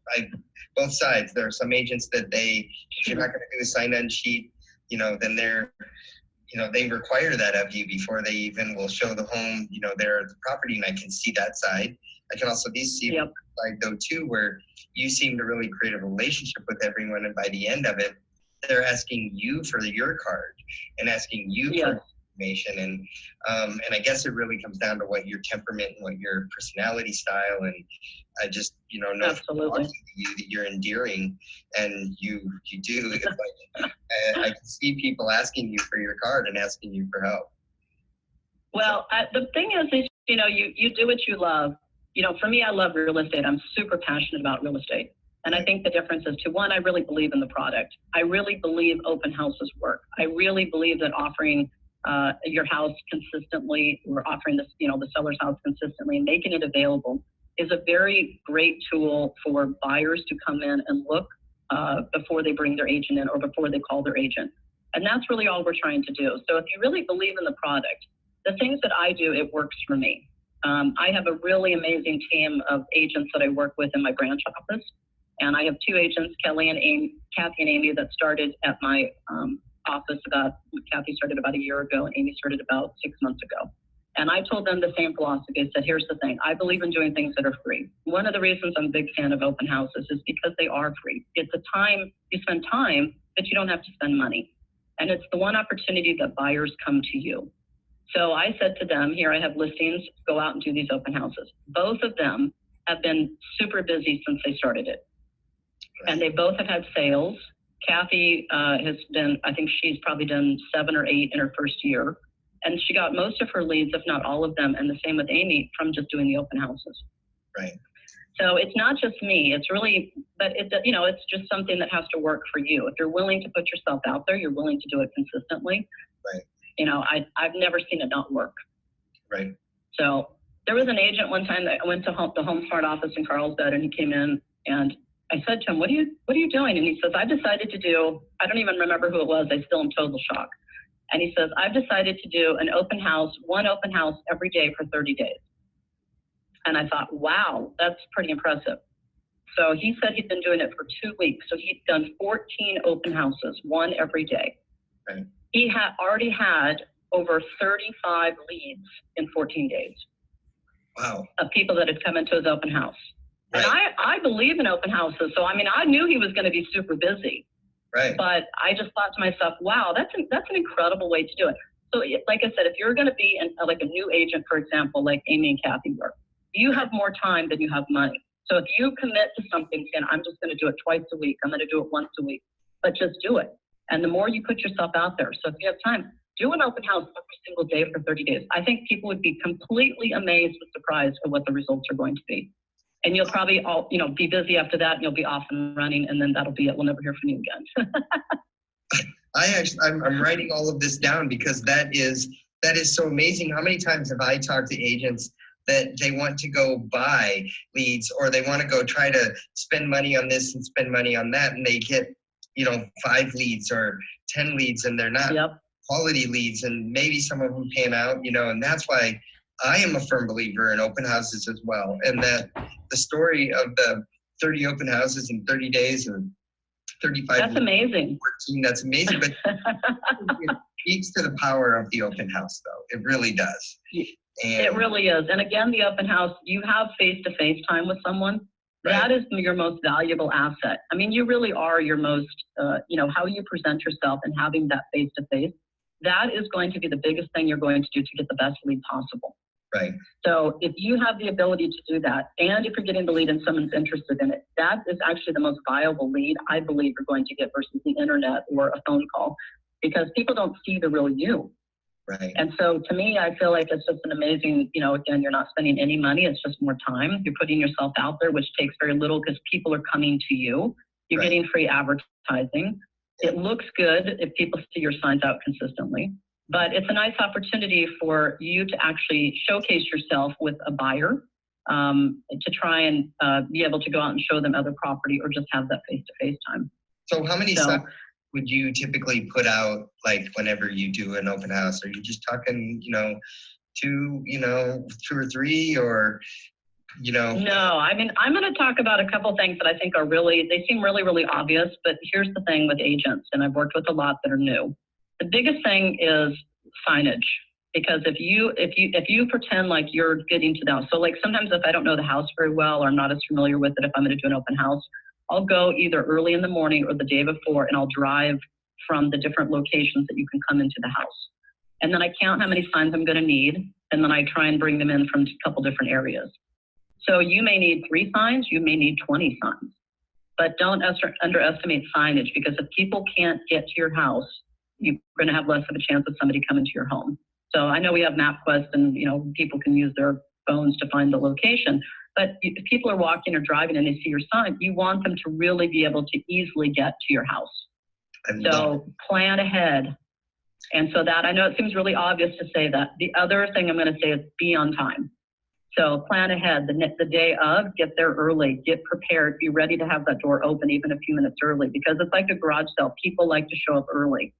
sides. There are some agents that if you're not going to do a sign-in sheet, you know, then they require that of you before they even will show the home, you know, the property, and I can see that side. I can also see Yep. the side though too, where you seem to really create a relationship with everyone, and by the end of it, they're asking you for your card and asking you for information, and I guess it really comes down to what your temperament and what your personality style, and I just, you know from talking to you that you're endearing, and you do. It's like, I can see people asking you for your card and asking you for help. Well, the thing is, you know, you do what you love. You know, for me, I love real estate. I'm super passionate about real estate. And I think the difference is one, I really believe in the product. I really believe open houses work. I really believe that offering your house consistently, or offering this, you know, the seller's house consistently and making it available is a very great tool for buyers to come in and look before they bring their agent in or before they call their agent. And that's really all we're trying to do. So if you really believe in the product, the things that I do, it works for me. I have a really amazing team of agents that I work with in my branch office. And I have two agents, Kathy and Amy, that started at my office Kathy started about a year ago and Amy started about 6 months ago. And I told them the same philosophy. I said, here's the thing. I believe in doing things that are free. One of the reasons I'm a big fan of open houses is because they are free. It's a time, you spend time, but you don't have to spend money. And it's the one opportunity that buyers come to you. So I said to them, here I have listings, go out and do these open houses. Both of them have been super busy since they started it. And they both have had sales. Kathy has been, I think she's probably done 7 or 8 in her first year. And she got most of her leads, if not all of them, and the same with Amy, from just doing the open houses. Right. So it's not just me. It's really, but you know, it's just something that has to work for you. If you're willing to put yourself out there, you're willing to do it consistently. Right. You know, I've never seen it not work. Right. So there was an agent one time that I went to the HomeSmart office in Carlsbad, and he came in and I said to him, what are you doing? And he says, I decided to do, I don't even remember who it was. I still am total shock. And he says, I've decided to do one open house every day for 30 days. And I thought, wow, that's pretty impressive. So he said he'd been doing it for 2 weeks. So he'd done 14 open houses, one every day. Right. He had already had over 35 leads in 14 days. Wow. Of people that had come into his open house. Right. And I believe in open houses. So, I mean, I knew he was going to be super busy. Right. But I just thought to myself, wow, that's an incredible way to do it. So, like I said, if you're going to be like a new agent, for example, like Amy and Kathy were, you have more time than you have money. So if you commit to something, saying, I'm just going to do it twice a week, I'm going to do it once a week, but just do it. And the more you put yourself out there. So if you have time, do an open house every single day for 30 days. I think people would be completely amazed and surprised at what the results are going to be. And you'll probably be busy after that, and you'll be off and running, and then that'll be it. We'll never hear from you again. I'm writing all of this down because that is so amazing. How many times have I talked to agents that they want to go buy leads, or they want to go try to spend money on this and spend money on that, and they get 5 leads or 10 leads, and they're not quality leads, and maybe some of them pan out, and that's why I am a firm believer in open houses as well. And that the story of the 30 open houses in 30 days and 35. That's amazing. 14, that's amazing. But it speaks to the power of the open house, though. It really does. And it really is. And again, the open house, you have face-to-face time with someone. Right. That is your most valuable asset. I mean, you really are your most, how you present yourself and having that face-to-face. That is going to be the biggest thing you're going to do to get the best lead possible. Right. So if you have the ability to do that, and if you're getting the lead and someone's interested in it, that is actually the most viable lead I believe you're going to get versus the internet or a phone call, because people don't see the real you. Right. And so to me, I feel like it's just an amazing, again, you're not spending any money. It's just more time. You're putting yourself out there, which takes very little because people are coming to you. You're Right. getting free advertising. It looks good if people see your signs out consistently, but it's a nice opportunity for you to actually showcase yourself with a buyer, to try and be able to go out and show them other property or just have that face-to-face time. So how many So- signs would you typically put out, like whenever you do an open house? Are you just talking, two or three, or, No, I mean, I'm going to talk about a couple things that I think are they seem really, really obvious, but here's the thing with agents, and I've worked with a lot that are new. The biggest thing is signage, because if you pretend like you're getting to the house, so like sometimes if I don't know the house very well or I'm not as familiar with it, if I'm going to do an open house, I'll go either early in the morning or the day before, and I'll drive from the different locations that you can come into the house. And then I count how many signs I'm going to need, and then I try and bring them in from a couple different areas. So you may need 3 signs, you may need 20 signs, but don't underestimate signage, because if people can't get to your house, you're going to have less of a chance of somebody coming to your home. So I know we have MapQuest and, people can use their phones to find the location, but if people are walking or driving and they see your sign, you want them to really be able to easily get to your house. So plan ahead. And so that, I know it seems really obvious to say that. The other thing I'm going to say is be on time. So plan ahead. The day of, get there early, get prepared, be ready to have that door open even a few minutes early, because it's like a garage sale. People like to show up early.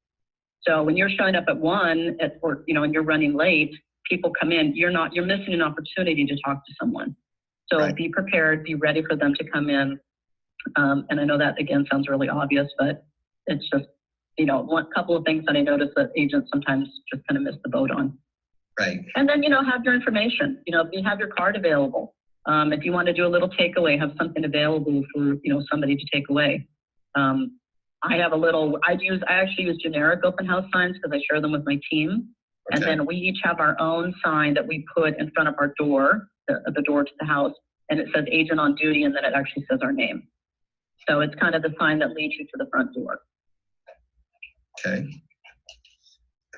So when you're showing up at 1 or and you're running late, people come in, you're missing an opportunity to talk to someone. So Right. Be prepared, be ready for them to come in. And I know that again sounds really obvious, but it's just, one couple of things that I notice that agents sometimes just kind of miss the boat on. Right. And then, have your information, you have your card available. If you want to do a little takeaway, have something available for, somebody to take away. I actually use generic open house signs because I share them with my team. Okay. And then we each have our own sign that we put in front of our door, the door to the house, and it says agent on duty, and then it actually says our name. So it's kind of the sign that leads you to the front door. Okay.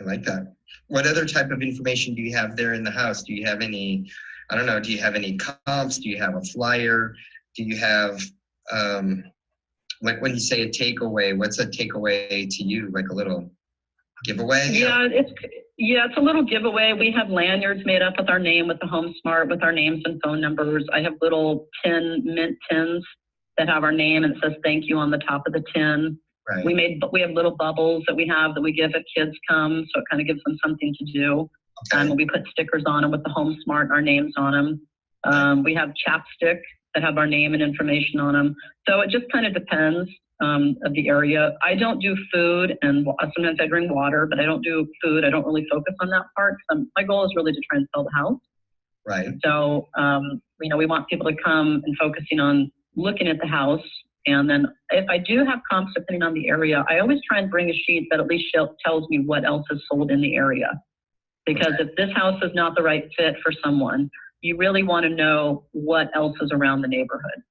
I like that. What other type of information do you have there in the house? Do you have any, do you have any comps? Do you have a flyer? Do you have, like when you say a takeaway, what's a takeaway to you? Like a little giveaway? Yeah, it's a little giveaway. We have lanyards made up with our name, with the HomeSmart, with our names and phone numbers. I have little mint tins that have our name and it says thank you on the top of the tin. Right. We have little bubbles that we give if kids come, so it kind of gives them something to do. Okay. We put stickers on them with the HomeSmart and our names on them. We have chapstick that have our name and information on them. So it just kind of depends of the area. I don't do food, and sometimes I bring water, but I don't do food. I don't really focus on that part. My goal is really to try and sell the house. Right. So, we want people to come and focusing on looking at the house. And then if I do have comps, depending on the area, I always try and bring a sheet that at least tells me what else is sold in the area. Because if this house is not the right fit for someone, you really want to know what else is around the neighborhood,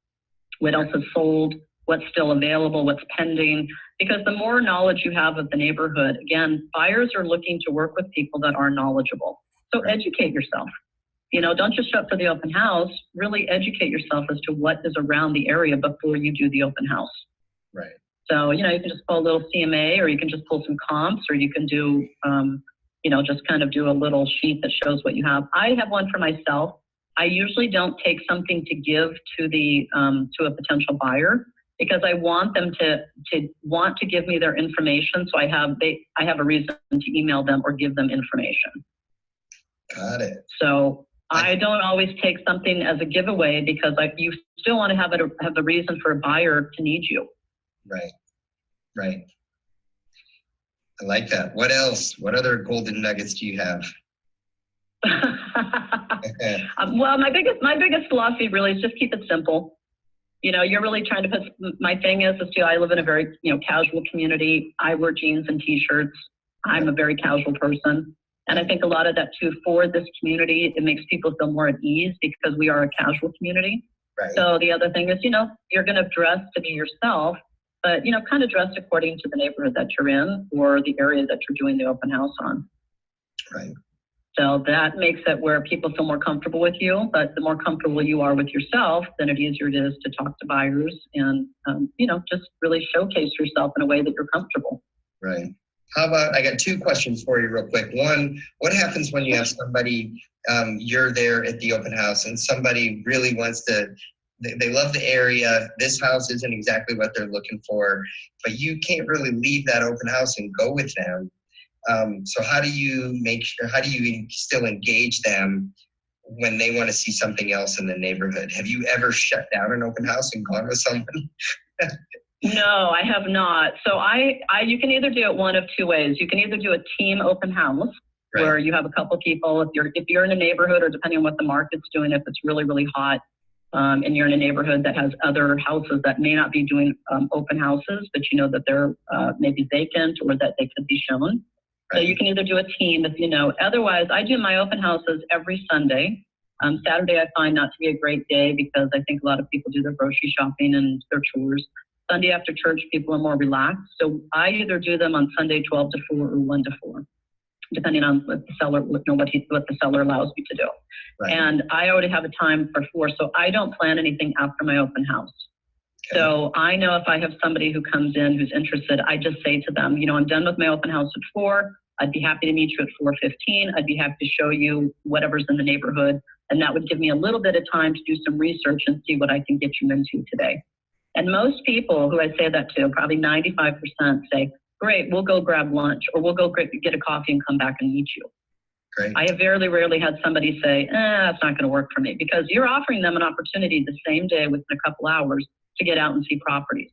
what else is sold, what's still available, what's pending. Because the more knowledge you have of the neighborhood, again, buyers are looking to work with people that are knowledgeable. So educate yourself. Don't just show up for the open house, really educate yourself as to what is around the area before you do the open house. Right. So, you can just pull a little CMA, or you can just pull some comps, or you can do, just kind of do a little sheet that shows what you have. I have one for myself. I usually don't take something to give to to a potential buyer, because I want them to want to give me their information. So I have a reason to email them or give them information. Got it. So I don't always take something as a giveaway, because you still want to have the reason for a buyer to need you. Right. Right. I like that. What else? What other golden nuggets do you have? Well, my biggest philosophy really is just keep it simple. You're really trying to put, my thing is I live in a very, casual community. I wear jeans and t-shirts. I'm a very casual person. And I think a lot of that too, for this community, it makes people feel more at ease because we are a casual community. Right. So the other thing is, you're going to dress to be yourself, but, kind of dress according to the neighborhood that you're in or the area that you're doing the open house on. Right. So that makes it where people feel more comfortable with you, but the more comfortable you are with yourself, then it easier it is to talk to buyers and, just really showcase yourself in a way that you're comfortable. Right. How about, I got two questions for you real quick. One, what happens when you have somebody, you're there at the open house and somebody really wants to, they love the area, this house isn't exactly what they're looking for, but you can't really leave that open house and go with them. So how do you still engage them when they want to see something else in the neighborhood? Have you ever shut down an open house and gone with someone? No, I have not. So you can either do it one of two ways. You can either do a team open house, right, where you have a couple people. If you're in a neighborhood, or depending on what the market's doing, if it's really, really hot, and you're in a neighborhood that has other houses that may not be doing open houses, but you know that they're maybe vacant or that they could be shown. Right. So you can either do a team if you know. Otherwise, I do my open houses every Sunday. Saturday I find not to be a great day because I think a lot of people do their grocery shopping and their chores. Sunday after church, people are more relaxed. So I either do them on Sunday 12 to 4 or 1 to 4, depending on what the seller, what the seller allows me to do. Right. And I already have a time for 4, so I don't plan anything after my open house. Okay. So I know if I have somebody who comes in who's interested, I just say to them, I'm done with my open house at 4. I'd be happy to meet you at 4:15. I'd be happy to show you whatever's in the neighborhood. And that would give me a little bit of time to do some research and see what I can get you into today. And most people who I say that to, probably 95% say, great, we'll go grab lunch, or we'll go get a coffee and come back and meet you. Great. I have very rarely had somebody say, it's not going to work for me, because you're offering them an opportunity the same day within a couple hours to get out and see properties.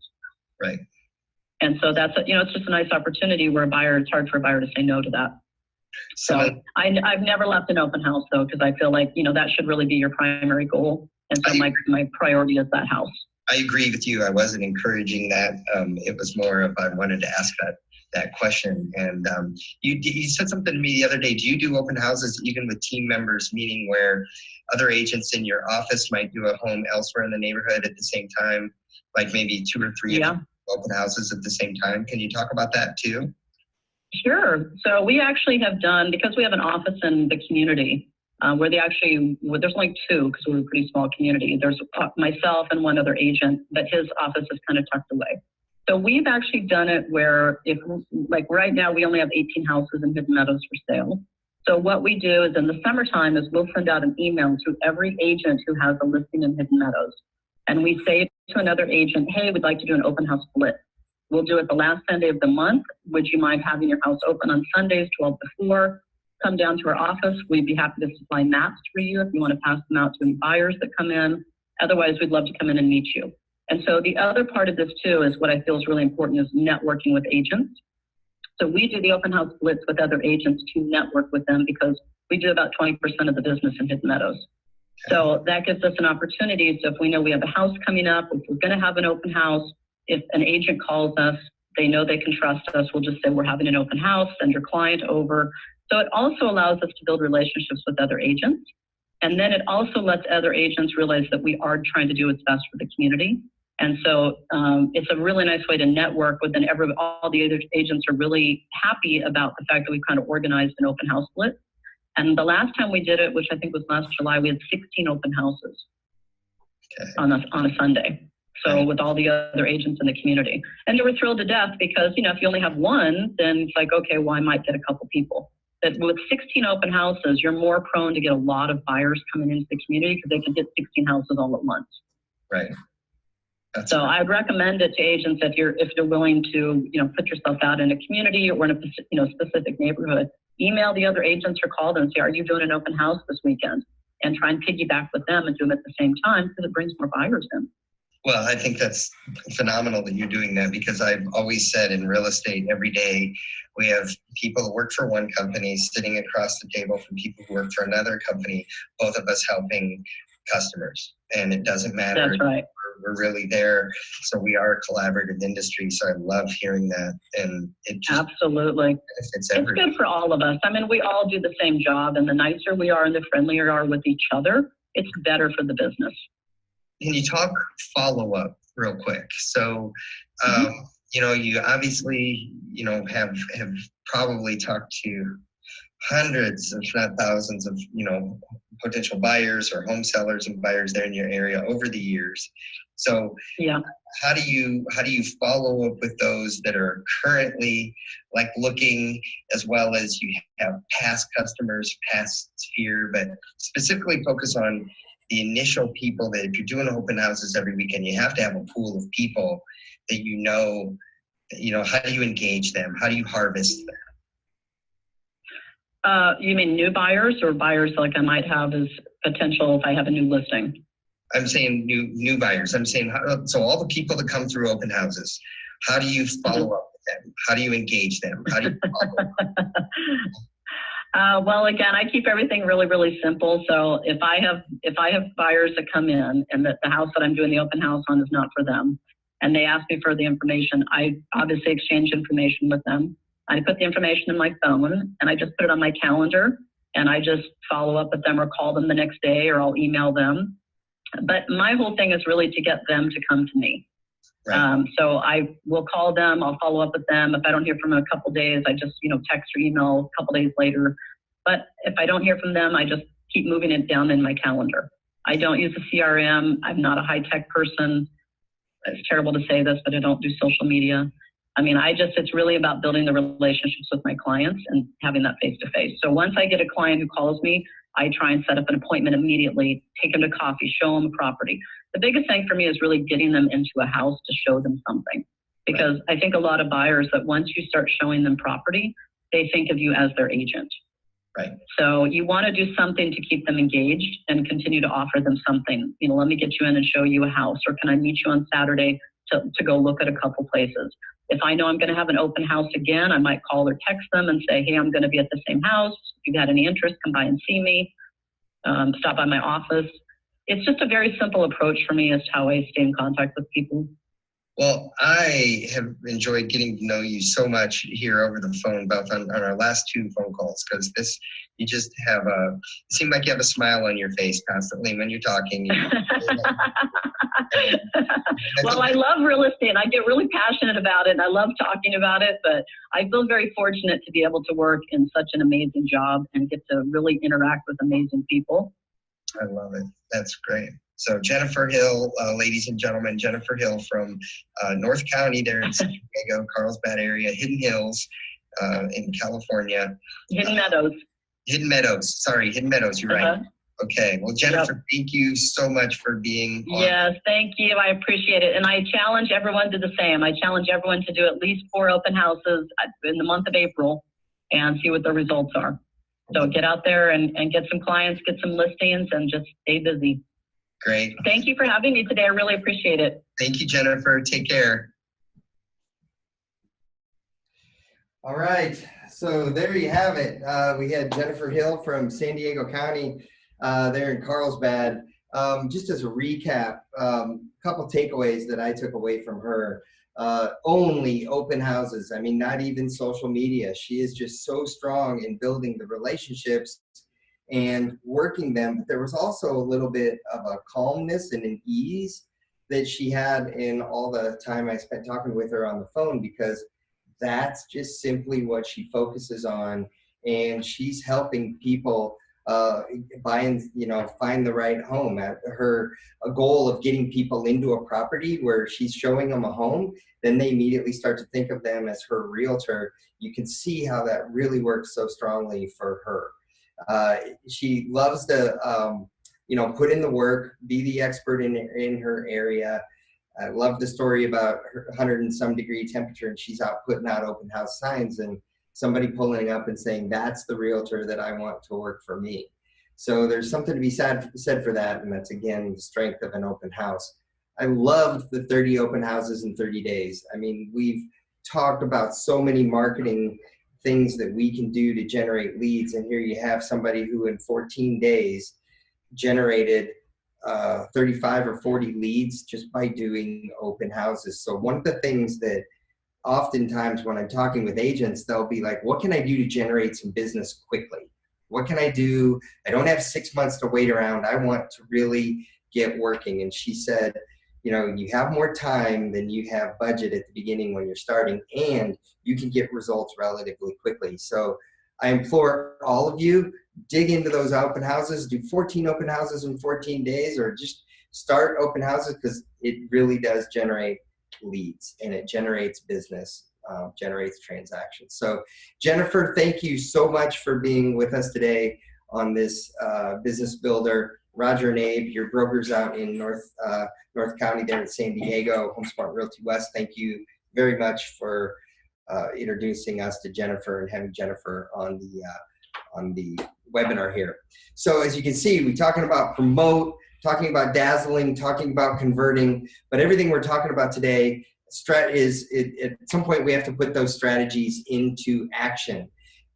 Right. And so that's, it's just a nice opportunity where it's hard for a buyer to say no to that. So I've never left an open house though, because I feel like, that should really be your primary goal. And so my priority is that house. I agree with you. I wasn't encouraging that. It was more of, I wanted to ask that question. And you said something to me the other day. Do you do open houses even with team members, meaning where other agents in your office might do a home elsewhere in the neighborhood at the same time, like maybe 2 or 3 open houses at the same time? Can you talk about that too? Sure. So we actually have done, because we have an office in the community, where there's only 2 because we're a pretty small community. There's myself and one other agent, but his office is kind of tucked away. So we've actually done it where like right now we only have 18 houses in Hidden Meadows for sale. So what we do is in the summertime is we'll send out an email to every agent who has a listing in Hidden Meadows. And we say to another agent, hey, we'd like to do an open house split. We'll do it the last Sunday of the month. Would you mind having your house open on Sundays, 12 to 4? Come down to our office. We'd be happy to supply maps for you if you want to pass them out to any buyers that come in. Otherwise, we'd love to come in and meet you. And so the other part of this too is what I feel is really important is networking with agents. So we do the open house splits with other agents to network with them, because we do about 20% of the business in Hidden Meadows. So that gives us an opportunity. So if we know we have a house coming up, if we're going to have an open house, if an agent calls us, they know they can trust us. We'll just say we're having an open house, send your client over. So it also allows us to build relationships with other agents. And then it also lets other agents realize that we are trying to do what's best for the community. And so it's a really nice way to network with, and all the other agents are really happy about the fact that we've kind of organized an open house split. And the last time we did it, which I think was last July, we had 16 open houses on a Sunday. So with all the other agents in the community. And they were thrilled to death because, if you only have one, then it's like, okay, well, I might get a couple people. But with 16 open houses, you're more prone to get a lot of buyers coming into the community because they can get 16 houses all at once. Right. So I'd recommend it to agents if you're willing to, put yourself out in a community or in a specific neighborhood. Email the other agents or call them and say, are you doing an open house this weekend? And try and piggyback with them and do them at the same time, because it brings more buyers in. Well, I think that's phenomenal that you're doing that, because I've always said in real estate, every day we have people who work for one company sitting across the table from people who work for another company, both of us helping customers. And it doesn't matter. That's right. We're really there. So we are a collaborative industry. So I love hearing that. And it just absolutely. It's good for all of us. I mean, we all do the same job, and the nicer we are and the friendlier we are with each other, it's better for the business. Can you talk follow-up real quick? So, you obviously, have probably talked to hundreds, if not thousands of, potential buyers or home sellers and buyers there in your area over the years. So Yeah. how do you follow up with those that are currently like looking, as well as you have past customers, past sphere, but specifically focus on the initial people that if you're doing open houses every weekend, you have to have a pool of people that how do you engage them? How do you harvest them? You mean new buyers or buyers like I might have as potential if I have a new listing? I'm saying new buyers. I'm saying, so all the people that come through open houses, how do you follow up with them? How do you engage them? How do you follow up? Well, again, I keep everything really, really simple. So if I have buyers that come in and that the house that I'm doing the open house on is not for them, and they ask me for the information, I obviously exchange information with them. I put the information in my phone and I just put it on my calendar and I just follow up with them or call them the next day or I'll email them. But my whole thing is really to get them to come to me. Right. So I will call them, I'll follow up with them. If I don't hear from them in a couple days, I just, text or email a couple days later. But if I don't hear from them, I just keep moving it down in my calendar. I don't use a CRM. I'm not a high-tech person. It's terrible to say this, but I don't do social media. I mean, it's really about building the relationships with my clients and having that face-to-face. So once I get a client who calls me, I try and set up an appointment immediately, take them to coffee, show them a property. The biggest thing for me is really getting them into a house to show them something. Because I think a lot of buyers that once you start showing them property, they think of you as their agent. Right. So you want to do something to keep them engaged and continue to offer them something. Let me get you in and show you a house, or can I meet you on Saturday to go look at a couple places? If I know I'm going to have an open house again, I might call or text them and say, hey, I'm going to be at the same house. If you've had any interest, come by and see me. Stop by my office. It's just a very simple approach for me as to how I stay in contact with people. Well, I have enjoyed getting to know you so much here over the phone, both on our last 2 phone calls, because you just have it seems like you have a smile on your face constantly when you're talking. Well, I love real estate. I get really passionate about it, and I love talking about it, but I feel very fortunate to be able to work in such an amazing job and get to really interact with amazing people. I love it. That's great. So Jennifer Hill, ladies and gentlemen, Jennifer Hill from North County there in San Diego, Carlsbad area, Hidden Hills in California. Hidden Meadows. Hidden Meadows, you're right. Okay, well, Jennifer, Thank you so much for being on. Yes, thank you. I appreciate it. And I challenge everyone to do the same. I challenge everyone to do at least 4 open houses in the month of April and see what the results are. So get out there and get some clients, get some listings, and just stay busy. Great. Thank you for having me today. I really appreciate it. Thank you, Jennifer. Take care. All right. So there you have it. We had Jennifer Hill from San Diego County there in Carlsbad. Just as a recap, couple takeaways that I took away from her. Only open houses. I mean, not even social media. She is just so strong in building the relationships and working them. But there was also a little bit of a calmness and an ease that she had in all the time I spent talking with her on the phone, because that's just simply what she focuses on. And she's helping people find the right home. A goal of getting people into a property where she's showing them a home, then they immediately start to think of them as her realtor. You can see how that really works so strongly for her. She loves to, put in the work, be the expert in her area. I love the story about her 100 and some degree temperature, and she's out putting out open house signs and somebody pulling up and saying, that's the realtor that I want to work for me. So there's something to be said for that, and that's, again, the strength of an open house. I loved the 30 open houses in 30 days. I mean, we've talked about so many marketing things that we can do to generate leads, and here you have somebody who in 14 days generated 35 or 40 leads just by doing open houses. So one of the things that oftentimes when I'm talking with agents, they'll be like, what can I do to generate some business quickly? What can I do? I don't have 6 months to wait around. I want to really get working. And she said, you have more time than you have budget at the beginning when you're starting, and you can get results relatively quickly. So I implore all of you, dig into those open houses, do 14 open houses in 14 days, or just start open houses, because it really does generate leads and it generates business, generates transactions. So Jennifer, thank you so much for being with us today on this business builder. Roger and Abe, your brokers out in North County there in San Diego, HomeSmart Realty West, thank you very much for introducing us to Jennifer and having Jennifer on the webinar here. So as you can see, we're talking about promote, talking about dazzling, talking about converting, but everything we're talking about today is at some point we have to put those strategies into action.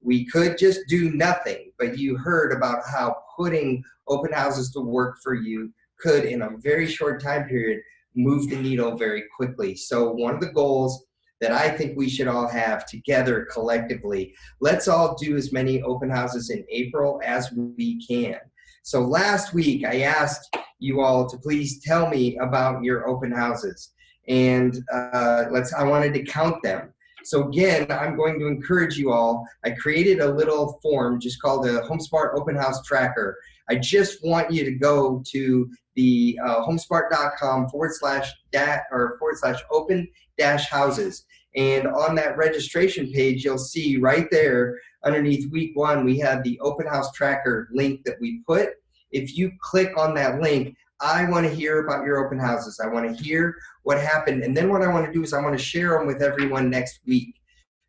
We could just do nothing, but you heard about how putting open houses to work for you could, in a very short time period, move the needle very quickly. So one of the goals that I think we should all have together collectively, let's all do as many open houses in April as we can. So last week I asked you all to please tell me about your open houses, and I wanted to count them. So again, I'm going to encourage you all. I created a little form just called a HomeSmart Open House Tracker. I just want you to go to the homesmart.com/open-houses. And on that registration page, you'll see right there underneath week 1, we have the open house tracker link that we put. If you click on that link, I want to hear about your open houses. I want to hear what happened. And then what I want to do is I want to share them with everyone next week.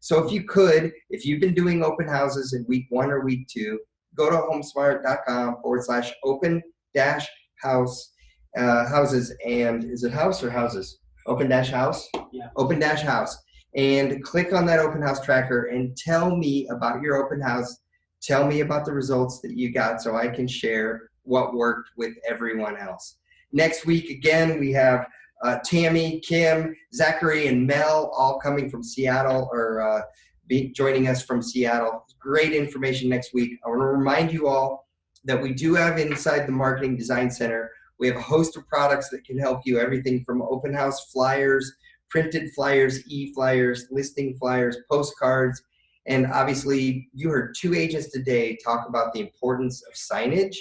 So if you could, if you've been doing open houses in week 1 or week 2, go to homesmart.com/open-houses. And is it house or houses? Open-house? Yeah. Open-house. And click on that open house tracker and tell me about your open house. Tell me about the results that you got so I can share what worked with everyone else. Next week, again, we have Tammy, Kim, Zachary, and Mel all coming from Seattle, or joining us from Seattle. Great information next week. I want to remind you all that we do have inside the Marketing Design Center, we have a host of products that can help you, everything from open house flyers, printed flyers, e-flyers, listing flyers, postcards, and obviously you heard 2 agents today talk about the importance of signage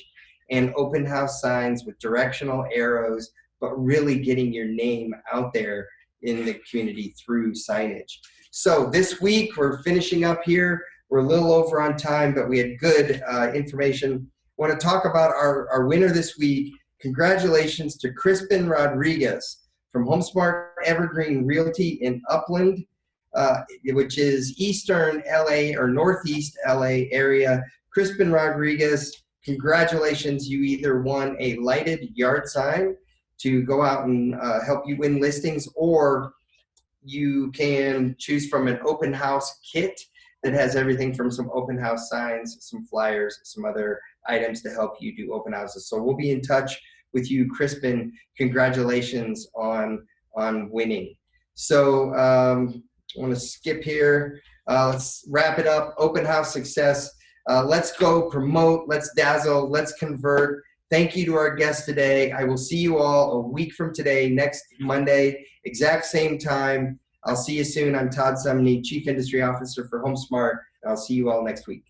and open house signs with directional arrows, but really getting your name out there in the community through signage. So this week we're finishing up here. We're a little over on time, but we had good information. I want to talk about our winner this week. Congratulations to Crispin Rodriguez from HomeSmart Evergreen Realty in Upland, which is Eastern LA or Northeast LA area. Crispin Rodriguez, congratulations. You either won a lighted yard sign to go out and help you win listings, or you can choose from an open house kit that has everything from some open house signs, some flyers, some other items to help you do open houses. So we'll be in touch with you, Crispin. Congratulations on winning. So I want to skip here. Let's wrap it up. Open house success. Let's go promote. Let's dazzle. Let's convert. Thank you to our guests today. I will see you all a week from today, next Monday, exact same time. I'll see you soon. I'm Todd Sumney, Chief Industry Officer for HomeSmart. I'll see you all next week.